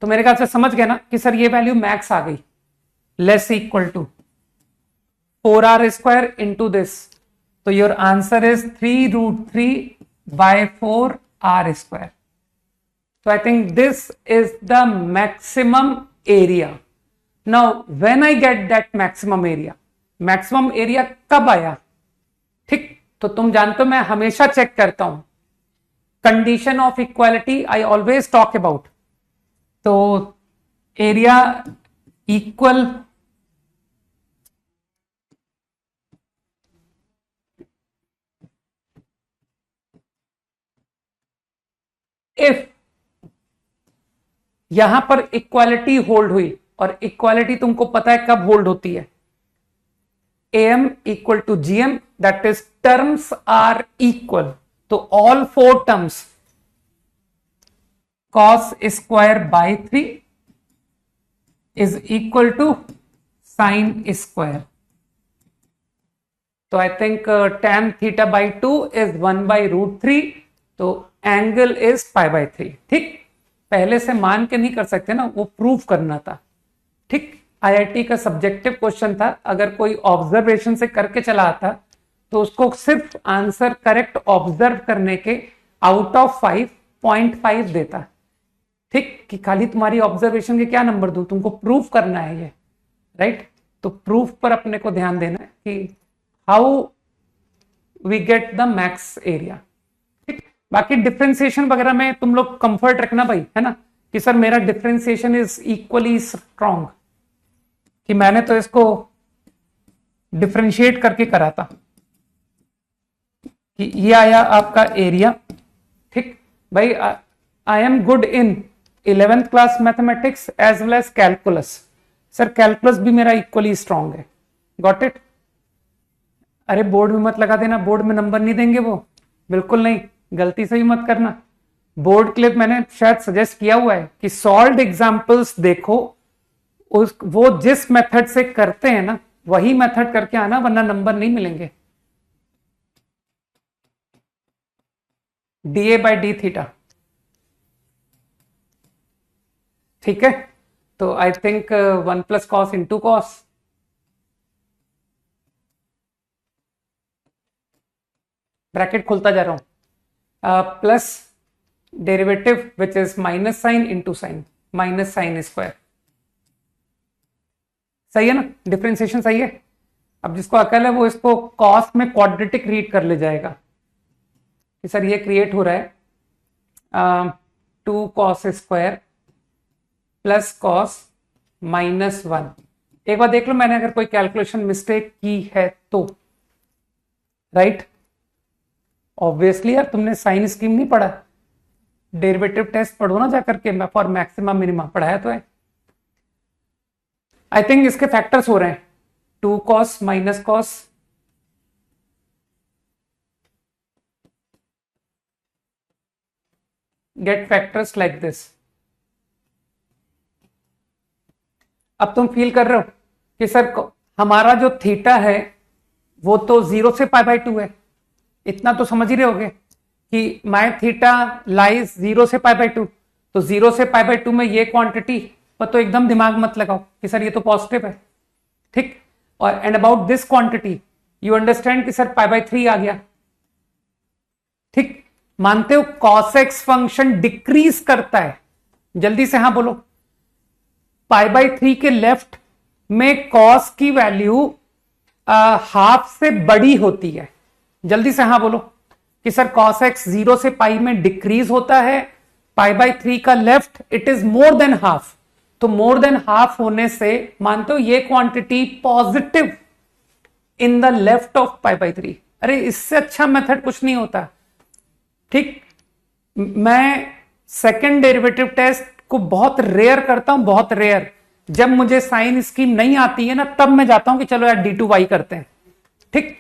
S1: तो मेरे ख्याल से समझ गया ना कि सर ये वैल्यू मैक्स आ गई, less equal to 4r square into this, तो your answer is 3√3/4r square. So I think this is the maximum area. Now when I get that maximum area कब आया? ठीक, तो तुम जानते हो मैं हमेशा चेक करता हूं condition of equality, I always talk about. तो एरिया इक्वल इफ यहां पर इक्वालिटी होल्ड हुई, और इक्वालिटी तुमको पता है कब होल्ड होती है, am equal to gm, that is terms are equal. तो all 4 terms cos square by 3 is equal to sin square. तो I think tan theta by 2 is 1/√3, तो एंगल इज π/3. ठीक, पहले से मान के नहीं कर सकते ना, वो प्रूव करना था. ठीक, आईआईटी का सब्जेक्टिव क्वेश्चन था, अगर कोई ऑब्जर्वेशन से करके चला आता तो उसको सिर्फ आंसर करेक्ट ऑब्जर्व करने के आउट ऑफ 5.5 देता. ठीक, कि खाली तुम्हारी ऑब्जर्वेशन के क्या नंबर दूं, तुमको प्रूफ करना है ये, राइट. तो प्रूफ पर अपने को ध्यान देना है कि how we get the max area. बाकी डिफरेंशिएशन वगैरह में तुम लोग कंफर्ट रखना भाई, है ना, कि सर मेरा डिफरेंशिएशन इज इक्वली स्ट्रॉन्ग, कि मैंने तो इसको डिफरेंशिएट करके करा था, कि ये आया आपका एरिया. ठीक भाई, I am good in 11th class mathematics as well as calculus. Sir calculus भी मेरा इक्वली स्ट्रॉन्ग है. Got it. अरे बोर्ड में मत लगा देना, बोर्ड में नंबर नहीं देंगे वो, बिल्कुल नहीं, गलती से भी मत करना. बोर्ड के लिए मैंने शायद सजेस्ट किया हुआ है कि सॉल्व्ड एग्जांपल्स देखो, वो जिस मेथड से करते हैं ना वही मेथड करके आना, वरना नंबर नहीं मिलेंगे. dA/d theta. ठीक है, तो I think 1 + cos × cos. Bracket खोलता जा रहा हूं, plus derivative which is minus sine into sine, minus sine square. सही है ना, डिफरेंशिएशन सही है. अब जिसको अकल है वो इसको कॉस में क्वाड्रेटिक रीड कर ले जाएगा कि सर ये क्रिएट हो रहा है 2 cos स्क्वायर प्लस कॉस -1. एक बार देख लो, मैंने अगर कोई कैलकुलेशन मिस्टेक की है तो, राइट. ऑब्वियसली यार तुमने साइन स्कीम नहीं पढ़ा, डेरिवेटिव टेस्ट पढ़ो ना जाकर के, फॉर मैक्सिमा मिनिमा पढ़ाया तो है. आई थिंक इसके फैक्टर्स हो रहे हैं 2 cos -cos, get factors like this. अब तुम फील कर रहे हो कि सर हमारा जो थीटा है वो तो 0 से π/2 है, इतना तो समझ ही रहे होगे कि माय थीटा लाइज 0 से π/2, तो 0 से π/2 में ये क्वांटिटी पर तो एकदम दिमाग मत लगाओ कि सर ये तो पॉजिटिव है. ठीक, और and about this quantity you understand कि सर π/3 आ गया. ठीक, मानते हो cos x फंक्शन डिक्रीज करता है, जल्दी से हाँ बोलो. π/3 के लेफ्ट में cos की वैल्यू हाफ से बड़ी होती है, जल्दी से हाँ बोलो कि सर cos x 0 से पाई में डिक्रीज होता है, π/3 का left it is more than half. तो मोर देन हाफ होने से मानते हो ये quantity positive in the left of π/3. अरे इससे अच्छा मेथड कुछ नहीं होता. ठीक, मैं सेकंड डेरिवेटिव टेस्ट को बहुत रेयर करता हूं, बहुत रेयर. जब मुझे साइन स्कीम नहीं आती है ना, तब मैं जाता हूं कि चलो यार d2y करते हैं. ठीक,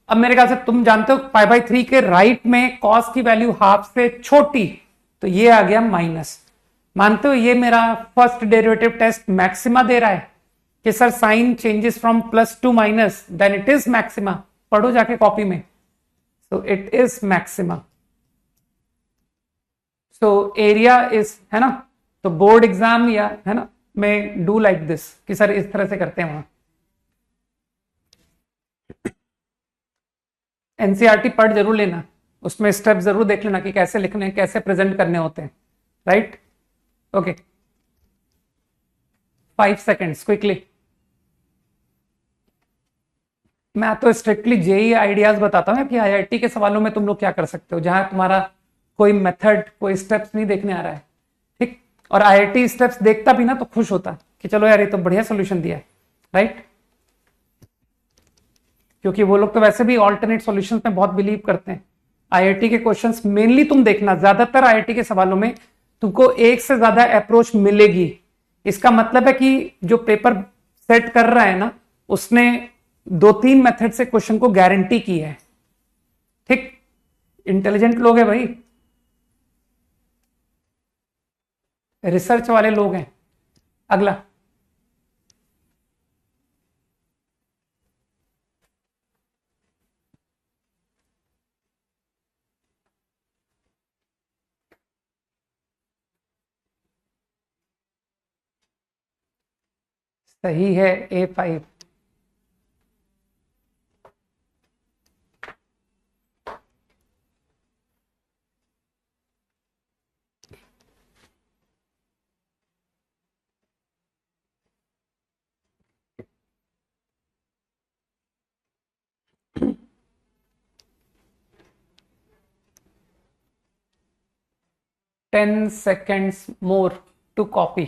S1: अब मेरे ख्याल से तुम जानते हो π/3 के राइट में cos की वैल्यू हाफ से छोटी, तो ये आ गया माइनस. मानते हो ये मेरा फर्स्ट डेरिवेटिव टेस्ट मैक्सिमा दे रहा है कि sir sign changes from plus to minus, then it is maxima. पढ़ो जाके कॉपी में. so it is maximum. so area is, है ना, तो बोर्ड एग्जाम या है ना, मैं डू लाइक दिस कि सर इस तरह से करते हैं वहां। एनसीईआरटी पढ़ जरूर लेना, उसमें स्टेप जरूर देख लेना कि कैसे लिखने हैं, कैसे प्रेजेंट करने होते हैं, राइट। Okay 5 seconds quickly. मैं तो स्ट्रिक्टली जेई आइडियाज बताता हूँ कि आईआईटी के सवालों में तुम लोग क्या कर सकते हो, जहां तुम्हारा कोई मेथड कोई स्टेप्स नहीं देखने आ रहा है, ठीक। और आईआईटी स्टेप्स देखता भी ना तो खुश होता कि चलो यार ये तो बढ़िया सोल्यूशन दिया है, राइट। क्योंकि वो लोग तो वैसे भी ऑल्टरनेट सॉल्यूशंस में बहुत बिलीव करते हैं। आईआईटी के क्वेश्चंस मेनली तुम देखना, ज्यादातर आईआईटी के सवालों में तुमको एक से ज्यादा अप्रोच मिलेगी। इसका मतलब है कि जो पेपर सेट कर रहा है ना, उसने 2-3 मेथड से क्वेश्चन को गारंटी की है, ठीक। इंटेलिजेंट लोग हैं भाई, रिसर्च वाले लोग हैं। अगला सही है A5। Ten seconds more to copy।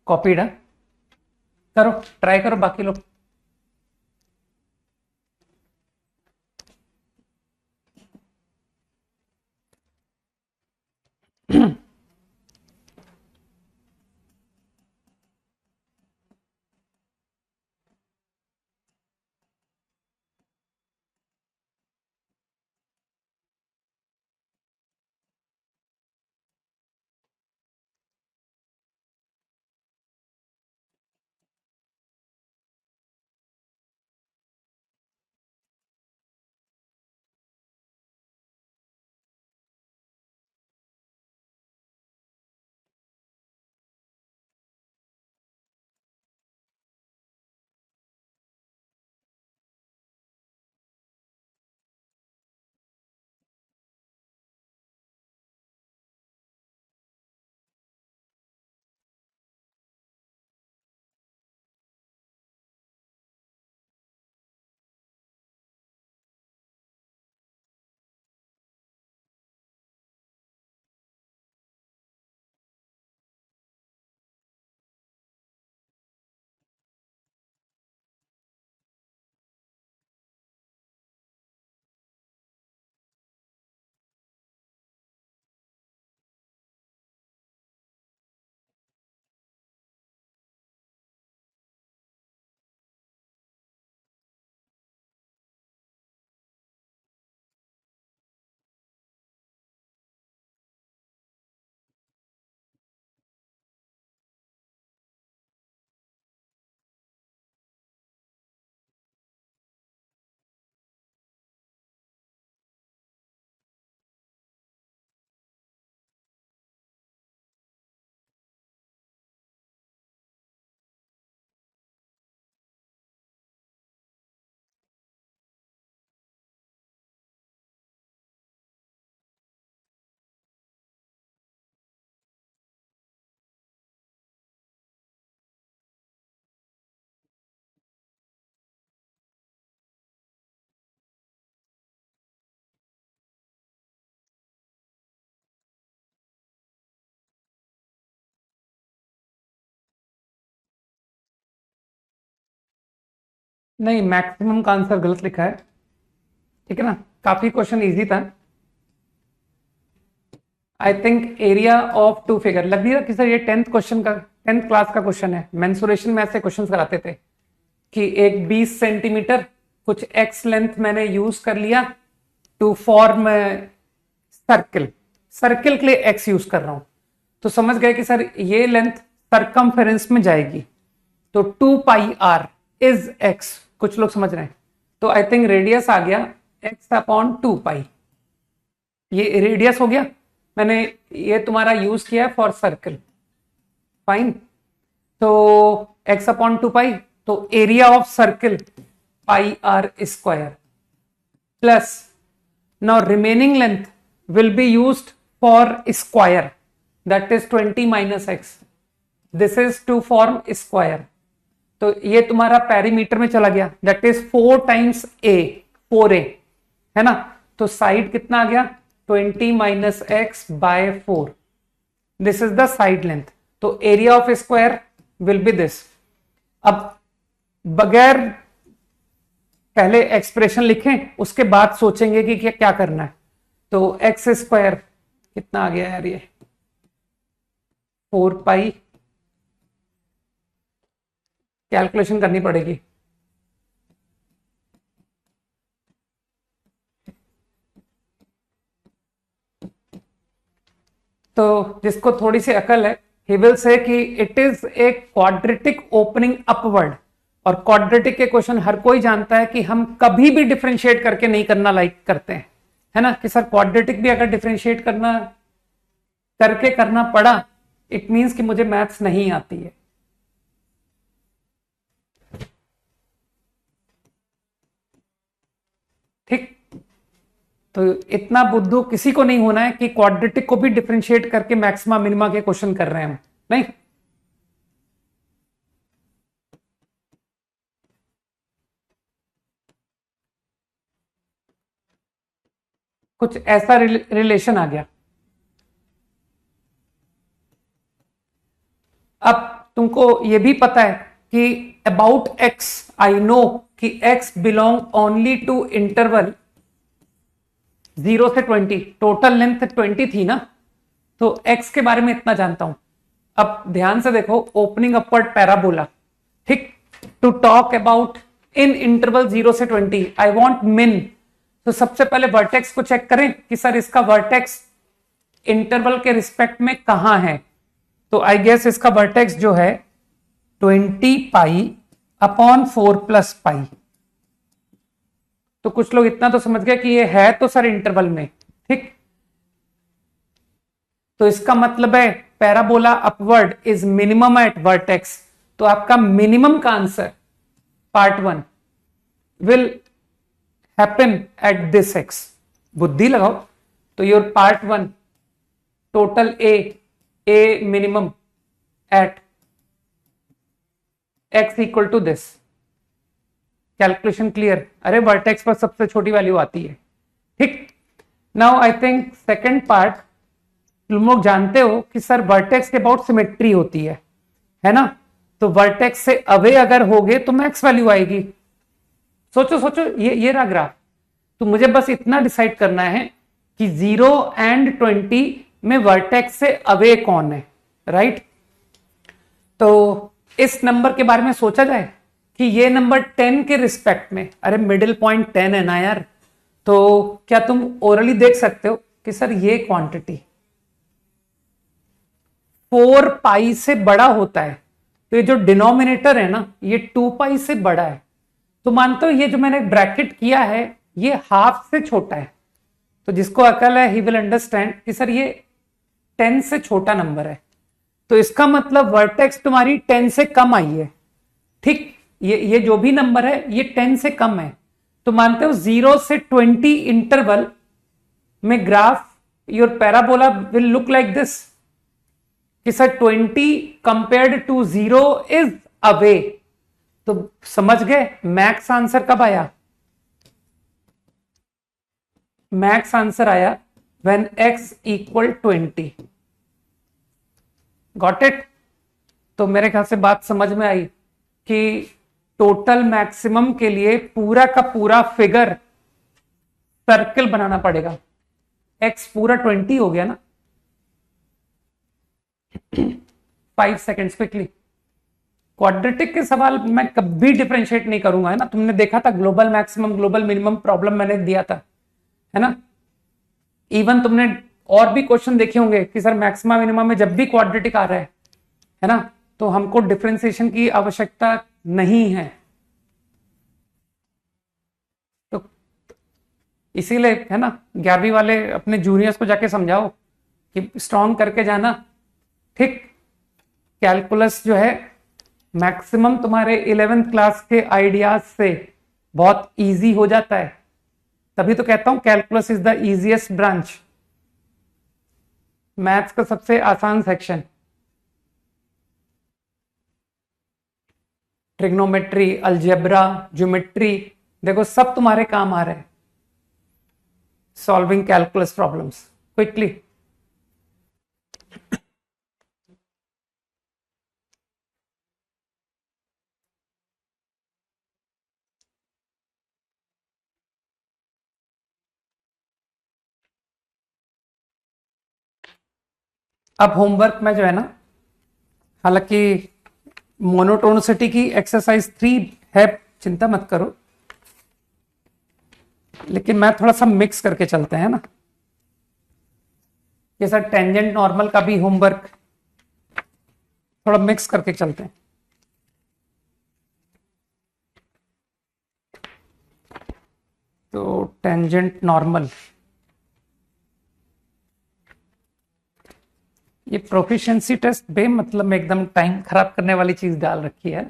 S1: Copied है, करो ट्राई करो बाकी लोग। नहीं, मैक्सिमम का आंसर गलत लिखा है, ठीक है ना। काफी क्वेश्चन इजी था। I think area of two figure लग नहीं रहा कि सर ये 10th क्वेश्चन का 10th क्लास का क्वेश्चन है। मेंसुरेशन में ऐसे क्वेश्चन कराते थे कि एक 20 सेंटीमीटर कुछ एक्स लेंथ मैंने यूज कर लिया टू फॉर्म सर्किल। सर्किल के लिए एक्स यूज कर रहा हूं तो समझ गए कि सर ये लेंथ सरकमफेरेंस में जाएगी तो 2 पाई आर इज एक्स। कुछ लोग समझ रहे हैं तो आई थिंक रेडियस आ गया एक्स अपॉन 2 पाई। ये रेडियस हो गया, मैंने ये तुम्हारा यूज किया है फॉर सर्कल। फाइन, तो एक्स अपॉन 2 पाई तो area of circle pi R square plus now remaining length will be used for square that is 20 minus x. This is to form square. तो ये तुम्हारा perimeter में चला गया that is 4 times a 4a है ना। तो साइड कितना आ गया 20 minus x by 4. This is the side length. तो area of square will be this. अब बगैर पहले एक्सप्रेशन लिखें उसके बाद सोचेंगे कि क्या करना है। तो एक्स स्क्वायर कितना आ गया यार ये 4 पाई, कैलकुलेशन करनी पड़ेगी। तो जिसको थोड़ी सी अकल है ही विल से कि it is a quadratic opening upward. और क्वाड्रेटिक के क्वेश्चन हर कोई जानता है कि हम कभी भी डिफरेंशिएट करके नहीं करना लाइक करते हैं, है ना। कि सर क्वाड्रेटिक भी अगर डिफरेंशिएट करना करके करना पड़ा इट मींस कि मुझे मैथ्स नहीं आती है। ठीक, तो इतना बुद्धू किसी को नहीं होना है कि क्वाड्रेटिक को भी डिफरेंशिएट करके मैक्सिमा मिनिमा के क्वेश्चन कर रहे हैं हम, नहीं। कुछ ऐसा रिलेशन आ गया। अब तुमको ये भी पता है कि अबाउट एक्स आई नो कि x belong only to interval 0 से 20। टोटल लेंथ 20 थी ना, तो एक्स के बारे में इतना जानता हूं। अब ध्यान से देखो, ओपनिंग अपवर्ड पैराबोला, ठीक। To talk about in interval 0 से 20 आई वॉन्ट मिन। तो सबसे पहले वर्टेक्स को चेक करें कि सर इसका वर्टेक्स इंटरवल के रिस्पेक्ट में कहां है। तो आई गेस इसका वर्टेक्स जो है 20 पाई अपॉन 4 प्लस पाई। तो कुछ लोग इतना तो समझ गए कि ये है तो सर इंटरवल में, ठीक। तो इसका मतलब है parabola upward is minimum at vertex. तो आपका मिनिमम का answer part 1 will happen at this x. बुद्धि लगाओ। तो your part 1 total a minimum at x equal to this. Calculation clear. अरे वर्टेक्स पर सबसे छोटी वैल्यू आती है, ठीक। Now I think second part, तुम लोग जानते हो कि सर वर्टेक्स के अबाउट सिमेट्री होती है ना। तो वर्टेक्स से अवे अगर होगे तो मैक्स वैल्यू आएगी। सोचो सोचो, ये रहा ग्राफ। तो मुझे बस इतना डिसाइड करना है कि 0 एंड 20 में वर्टेक्स से अवे कौन है, राइट। तो इस नंबर के बारे में सोचा जाए कि ये नंबर 10 के रिस्पेक्ट में, अरे मिडिल पॉइंट 10 है ना यार। तो क्या तुम ओरली देख सकते हो कि सर ये क्वांटिटी 4 पाई से बड़ा होता है, तो ये जो डिनोमिनेटर है ना ये 2 पाई से बड़ा है। तो मानते हो ये जो मैंने ब्रैकेट किया है ये हाफ से छोटा है। तो जिसको अकल है ही विल अंडरस्टैंड कि सर ये 10 से छोटा नंबर है। तो इसका मतलब वर्टेक्स तुम्हारी 10 से कम आई है, ठीक। ये जो भी नंबर है ये 10 से कम है। तो मानते हो 0 से 20 इंटरवल में graph your parabola will look like this कि sir 20 compared to 0 is away. तो समझ गए मैक्स आंसर कब आया। मैक्स आंसर आया when x equal 20। Got it. तो मेरे ख्याल से बात समझ में आई कि टोटल मैक्सिमम के लिए पूरा का पूरा फिगर सर्कल बनाना पड़ेगा। x पूरा 20 हो गया ना, 5 सेकेंड्स क्विकली। क्वाड्रेटिक के सवाल मैं कभी डिफरेंशिएट नहीं करूंगा, है ना। तुमने देखा था global maximum global minimum problem मैंने दिया था, है ना। इवन तुमने और भी क्वेश्चन देखे होंगे कि सर मैक्सिमा मिनिमम में जब भी क्वाड्रेटिक आ रहा है ना, तो हमको डिफरेंशिएशन की आवश्यकता नहीं है। तो इसीलिए, है ना, 11वीं वाले अपने जूनियर्स को जाके समझाओ कि स्ट्रॉन्ग करके जाना, ठीक। कैलकुलस जो है मैक्सिमम तुम्हारे 11th क्लास के आइडियाज से बहुत इजी हो जाता है। तभी तो कहता हूं calculus is the easiest branch, maths का सबसे आसान सेक्शन। ट्रिग्नोमेट्री, अलजेब्रा, ज्योमेट्री, देखो सब तुम्हारे काम आ रहे हैं। Solving calculus problems quickly. अब होमवर्क में जो है ना, हालांकि मोनोटोनिसिटी की एक्सरसाइज 3 है, चिंता मत करो, लेकिन मैं थोड़ा सा मिक्स करके चलते हैं ना। ये सर टेंजेंट नॉर्मल का भी होमवर्क थोड़ा मिक्स करके चलते हैं। तो टेंजेंट नॉर्मल, ये प्रोफिशिएंसी टेस्ट बे मतलब में एकदम टाइम खराब करने वाली चीज डाल रखी है।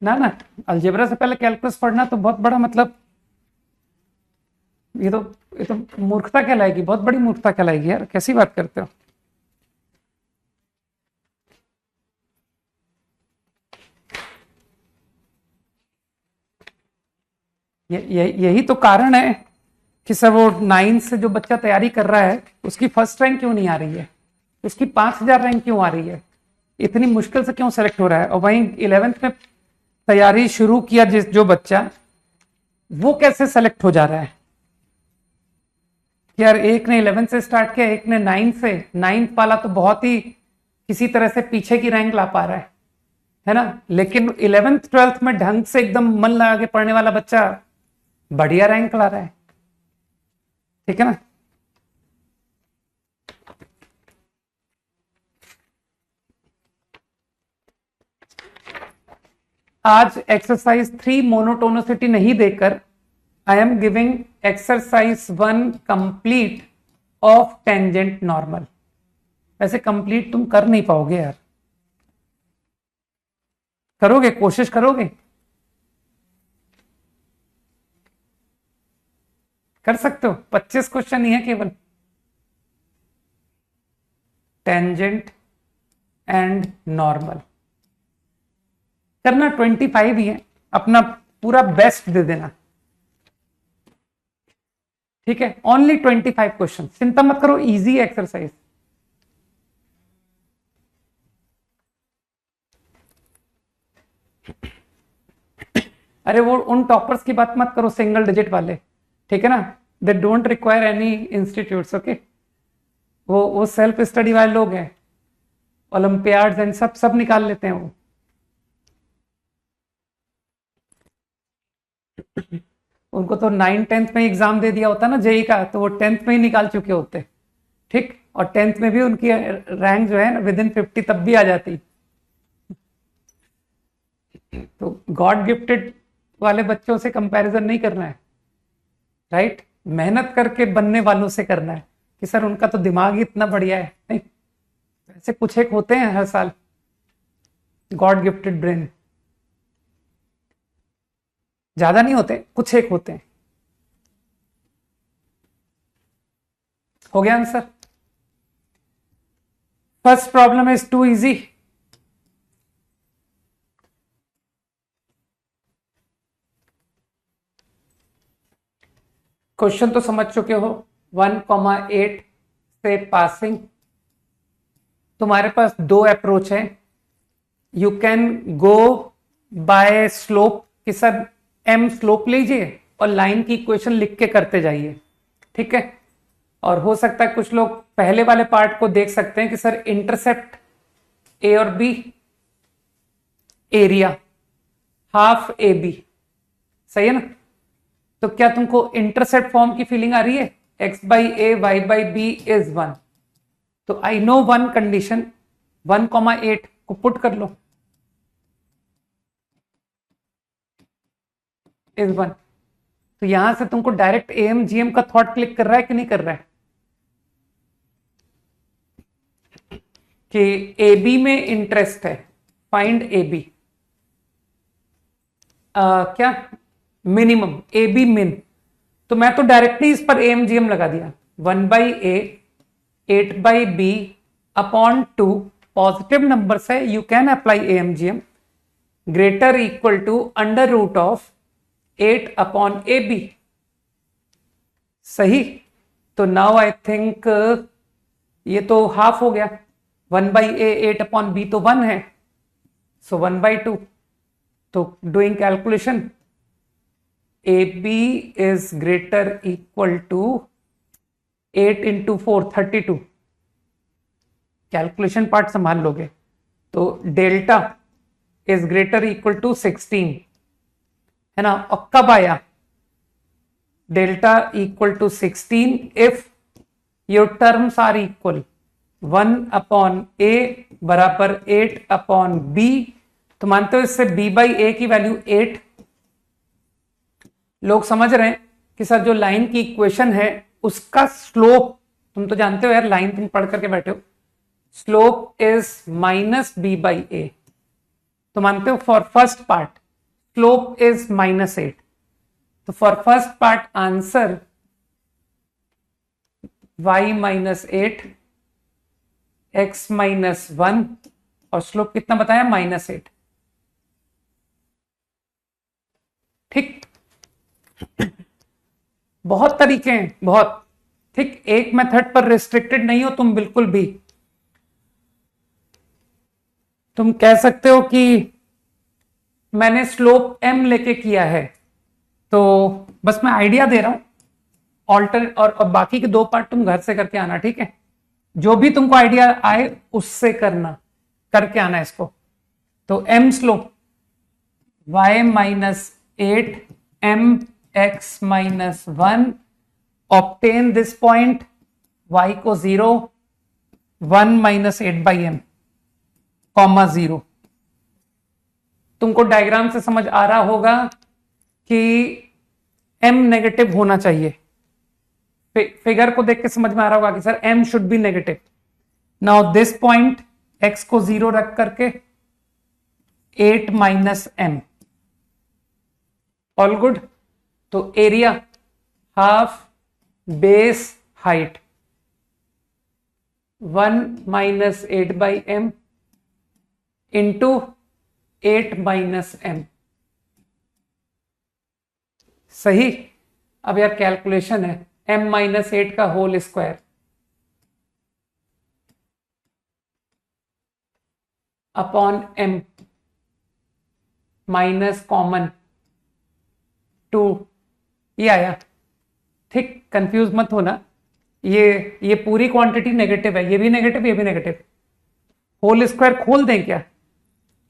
S1: ना ना, अलजेब्रा से पहले कैलकुलस पढ़ना तो बहुत बड़ा मतलब, ये तो मूर्खता कहलाएगी, बहुत बड़ी मूर्खता कहलाएगी यार, कैसी बात करते हो। यही तो कारण है कि सर वो 9 से जो बच्चा तैयारी कर रहा है उसकी फर्स्ट रैंक क्यों नहीं आ रही है, उसकी 5000 रैंक क्यों आ रही है, इतनी मुश्किल से क्यों सेलेक्ट हो रहा है। और वहीं 11th में तैयारी शुरू किया जो बच्चा, वो कैसे सेलेक्ट हो जा रहा है। यार एक ने 11th से स्टार्ट किया, एक ने 9 से, 9th वाला तो बहुत ही किसी तरह से पीछे की रैंक ला पा रहा है ना। लेकिन 11th 12th में ढंग से एकदम मन लगा के पढ़ने वाला बच्चा बढ़िया रैंक ला रहा है, ठीक है ना। आज एक्सरसाइज 3 मोनोटोनिसिटी नहीं देकर I am giving exercise 1 complete of tangent normal. वैसे कंप्लीट तुम कर नहीं पाओगे यार, करोगे, कोशिश करोगे, कर सकते हो। 25 क्वेश्चन ही है केवल, टेंजेंट एंड नॉर्मल करना 25 ही है, अपना पूरा बेस्ट दे देना, ठीक है। ओनली 25 क्वेश्चन, चिंता मत करो, इजी एक्सरसाइज। अरे वो उन टॉपर्स की बात मत करो, सिंगल डिजिट वाले, ठीक है ना। They don't require any institutes, okay. वो सेल्फ स्टडी वाले लोग हैं, ओलंपियाड्स एंड सब निकाल लेते हैं वो। उनको तो 9-10th में एग्जाम दे दिया होता ना जेई का, तो वो 10th में ही निकाल चुके होते, ठीक। और 10th में भी उनकी रैंक जो है ना विद इन 50 तब भी आ जाती। तो गॉड गिफ्टेड वाले बच्चों से कंपैरिजन नहीं करना है, राइट। मेहनत करके बनने वालों से करना है कि सर उनका तो दिमाग ही इतना बढ़िया है, नहीं। ऐसे कुछ एक होते हैं हर साल गॉड गिफ्टेड ब्रेन, ज्यादा नहीं होते, कुछ एक होते हैं। हो गया answer. First problem is too easy. Question तो समझ चुके हो, 1,8 से पासिंग। तुम्हारे पास 2 अप्रोच है, you can go by slope कि सर m स्लोप लीजिए और लाइन की इक्वेशन लिख के करते जाइए, ठीक है। और हो सकता है कुछ लोग पहले वाले पार्ट को देख सकते हैं कि सर इंटरसेप्ट ए और b, area half a B, सही है ना। तो क्या तुमको इंटरसेप्ट फॉर्म की फीलिंग आ रही है? x by a y by b is 1। तो आई नो वन कंडीशन, 1,8 को पुट कर लो, इज 1। तो यहां से तुमको डायरेक्ट एएमजीएम का थॉट क्लिक कर रहा है कि नहीं कर रहा है कि ए बी में इंटरेस्ट है, फाइंड ए बी, क्या मिनिमम ए बी मिन। तो मैं तो डायरेक्टली इस पर एएमजीएम लगा दिया, 1 by A 8 by B upon 2, positive number है, you can apply AM GM, greater equal to under root of 8 upon A B, सही। तो नाउ आई थिंक ये तो हाफ हो गया, 1 बाई ए 8 अपॉन बी तो 1 है, सो 1 बाई 2। तो doing calculation A B is greater equal to 8 into 4 32, calculation part संभाल लोगे। तो delta is greater equal to 16, है ना। और कब आया delta equal to 16? If your terms are equal, 1 upon A बराबर 8 अपॉन बी। तो मानते हो इससे b बाई ए की वैल्यू 8। लोग समझ रहे हैं कि सर जो लाइन की इक्वेशन है उसका स्लोप, तुम तो जानते हो यार, लाइन तुम पढ़ करके बैठे हो, slope is minus B by A. तो मानते हो for first part slope is -8। तो for first part answer y -8 x -1 और स्लोप कितना बताया? -8। ठीक, बहुत तरीके हैं, बहुत। ठीक, एक मेथड पर रिस्ट्रिक्टेड नहीं हो तुम बिल्कुल भी। तुम कह सकते हो कि मैंने स्लोप m लेके किया है, तो बस मैं आइडिया दे रहा हूं। ऑल्टर और बाकी के 2 पार्ट तुम घर से करके आना, ठीक है। जो भी तुमको आइडिया आए उससे करना, करके आना इसको। तो m slope y -8 m x -1, obtain this point, y को 0, 1 -8 बाई m, कॉमा 0। तुमको डायग्राम से समझ आ रहा होगा कि m नेगेटिव होना चाहिए। फिगर को देख के समझ में आ रहा होगा कि sir m should be negative. Now this point x को 0 रख करके 8 -m, ऑल गुड। तो area half base height 1 -8 by m into 8 -m, सही। अब यार कैलकुलेशन है, m -8 का whole square upon m minus common 2, ये आया। ठीक, कंफ्यूज मत होना, ये पूरी क्वांटिटी नेगेटिव है, ये भी नेगेटिव, ये भी नेगेटिव। होल स्क्वायर खोल दें क्या?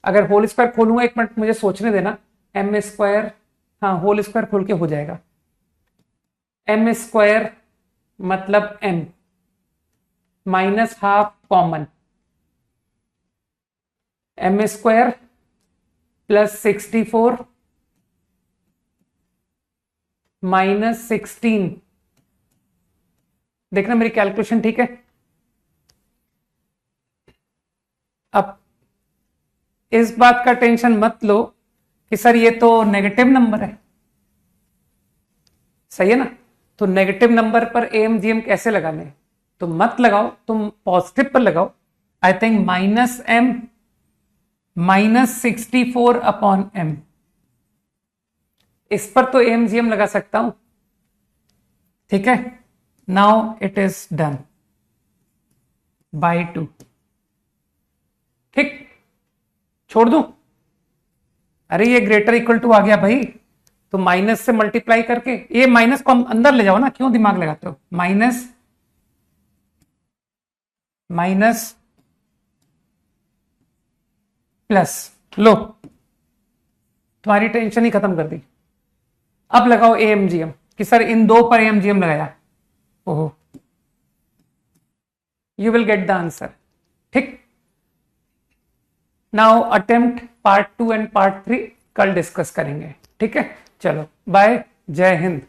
S1: अगर होल स्क्वायर खोलूंगा, एक मिनट मुझे सोचने देना। m स्क्वायर, हाँ होल स्क्वायर खोल के हो जाएगा। m स्क्वायर मतलब m minus half common, m square plus 64 minus 16। देखना मेरी कैलकुलेशन ठीक है। अब इस बात का टेंशन मत लो कि सर ये तो नेगेटिव नंबर है, सही है ना। तो नेगेटिव नंबर पर एएमजीएम कैसे लगाने? तो मत लगाओ, तुम पॉजिटिव पर लगाओ। I think -m -64 upon m, इस पर तो एएमजीएम लगा सकता हूं, ठीक है। Now it is done by 2। ठीक, छोड़ दूं? अरे ये ग्रेटर इक्वल टू आ गया भाई, तो माइनस से मल्टीप्लाई करके, ये माइनस को अंदर ले जाओ ना, क्यों दिमाग लगाते हो। Minus minus plus. लो, तुम्हारी टेंशन ही खत्म कर दी। अब लगाओ एएमजीएम कि सर इन दो पर एएमजीएम लगाया। ओहो, you will get the answer. ठीक, now attempt part 2 and part 3 कल डिस्कस करेंगे। ठीक है, चलो बाय, जय हिंद।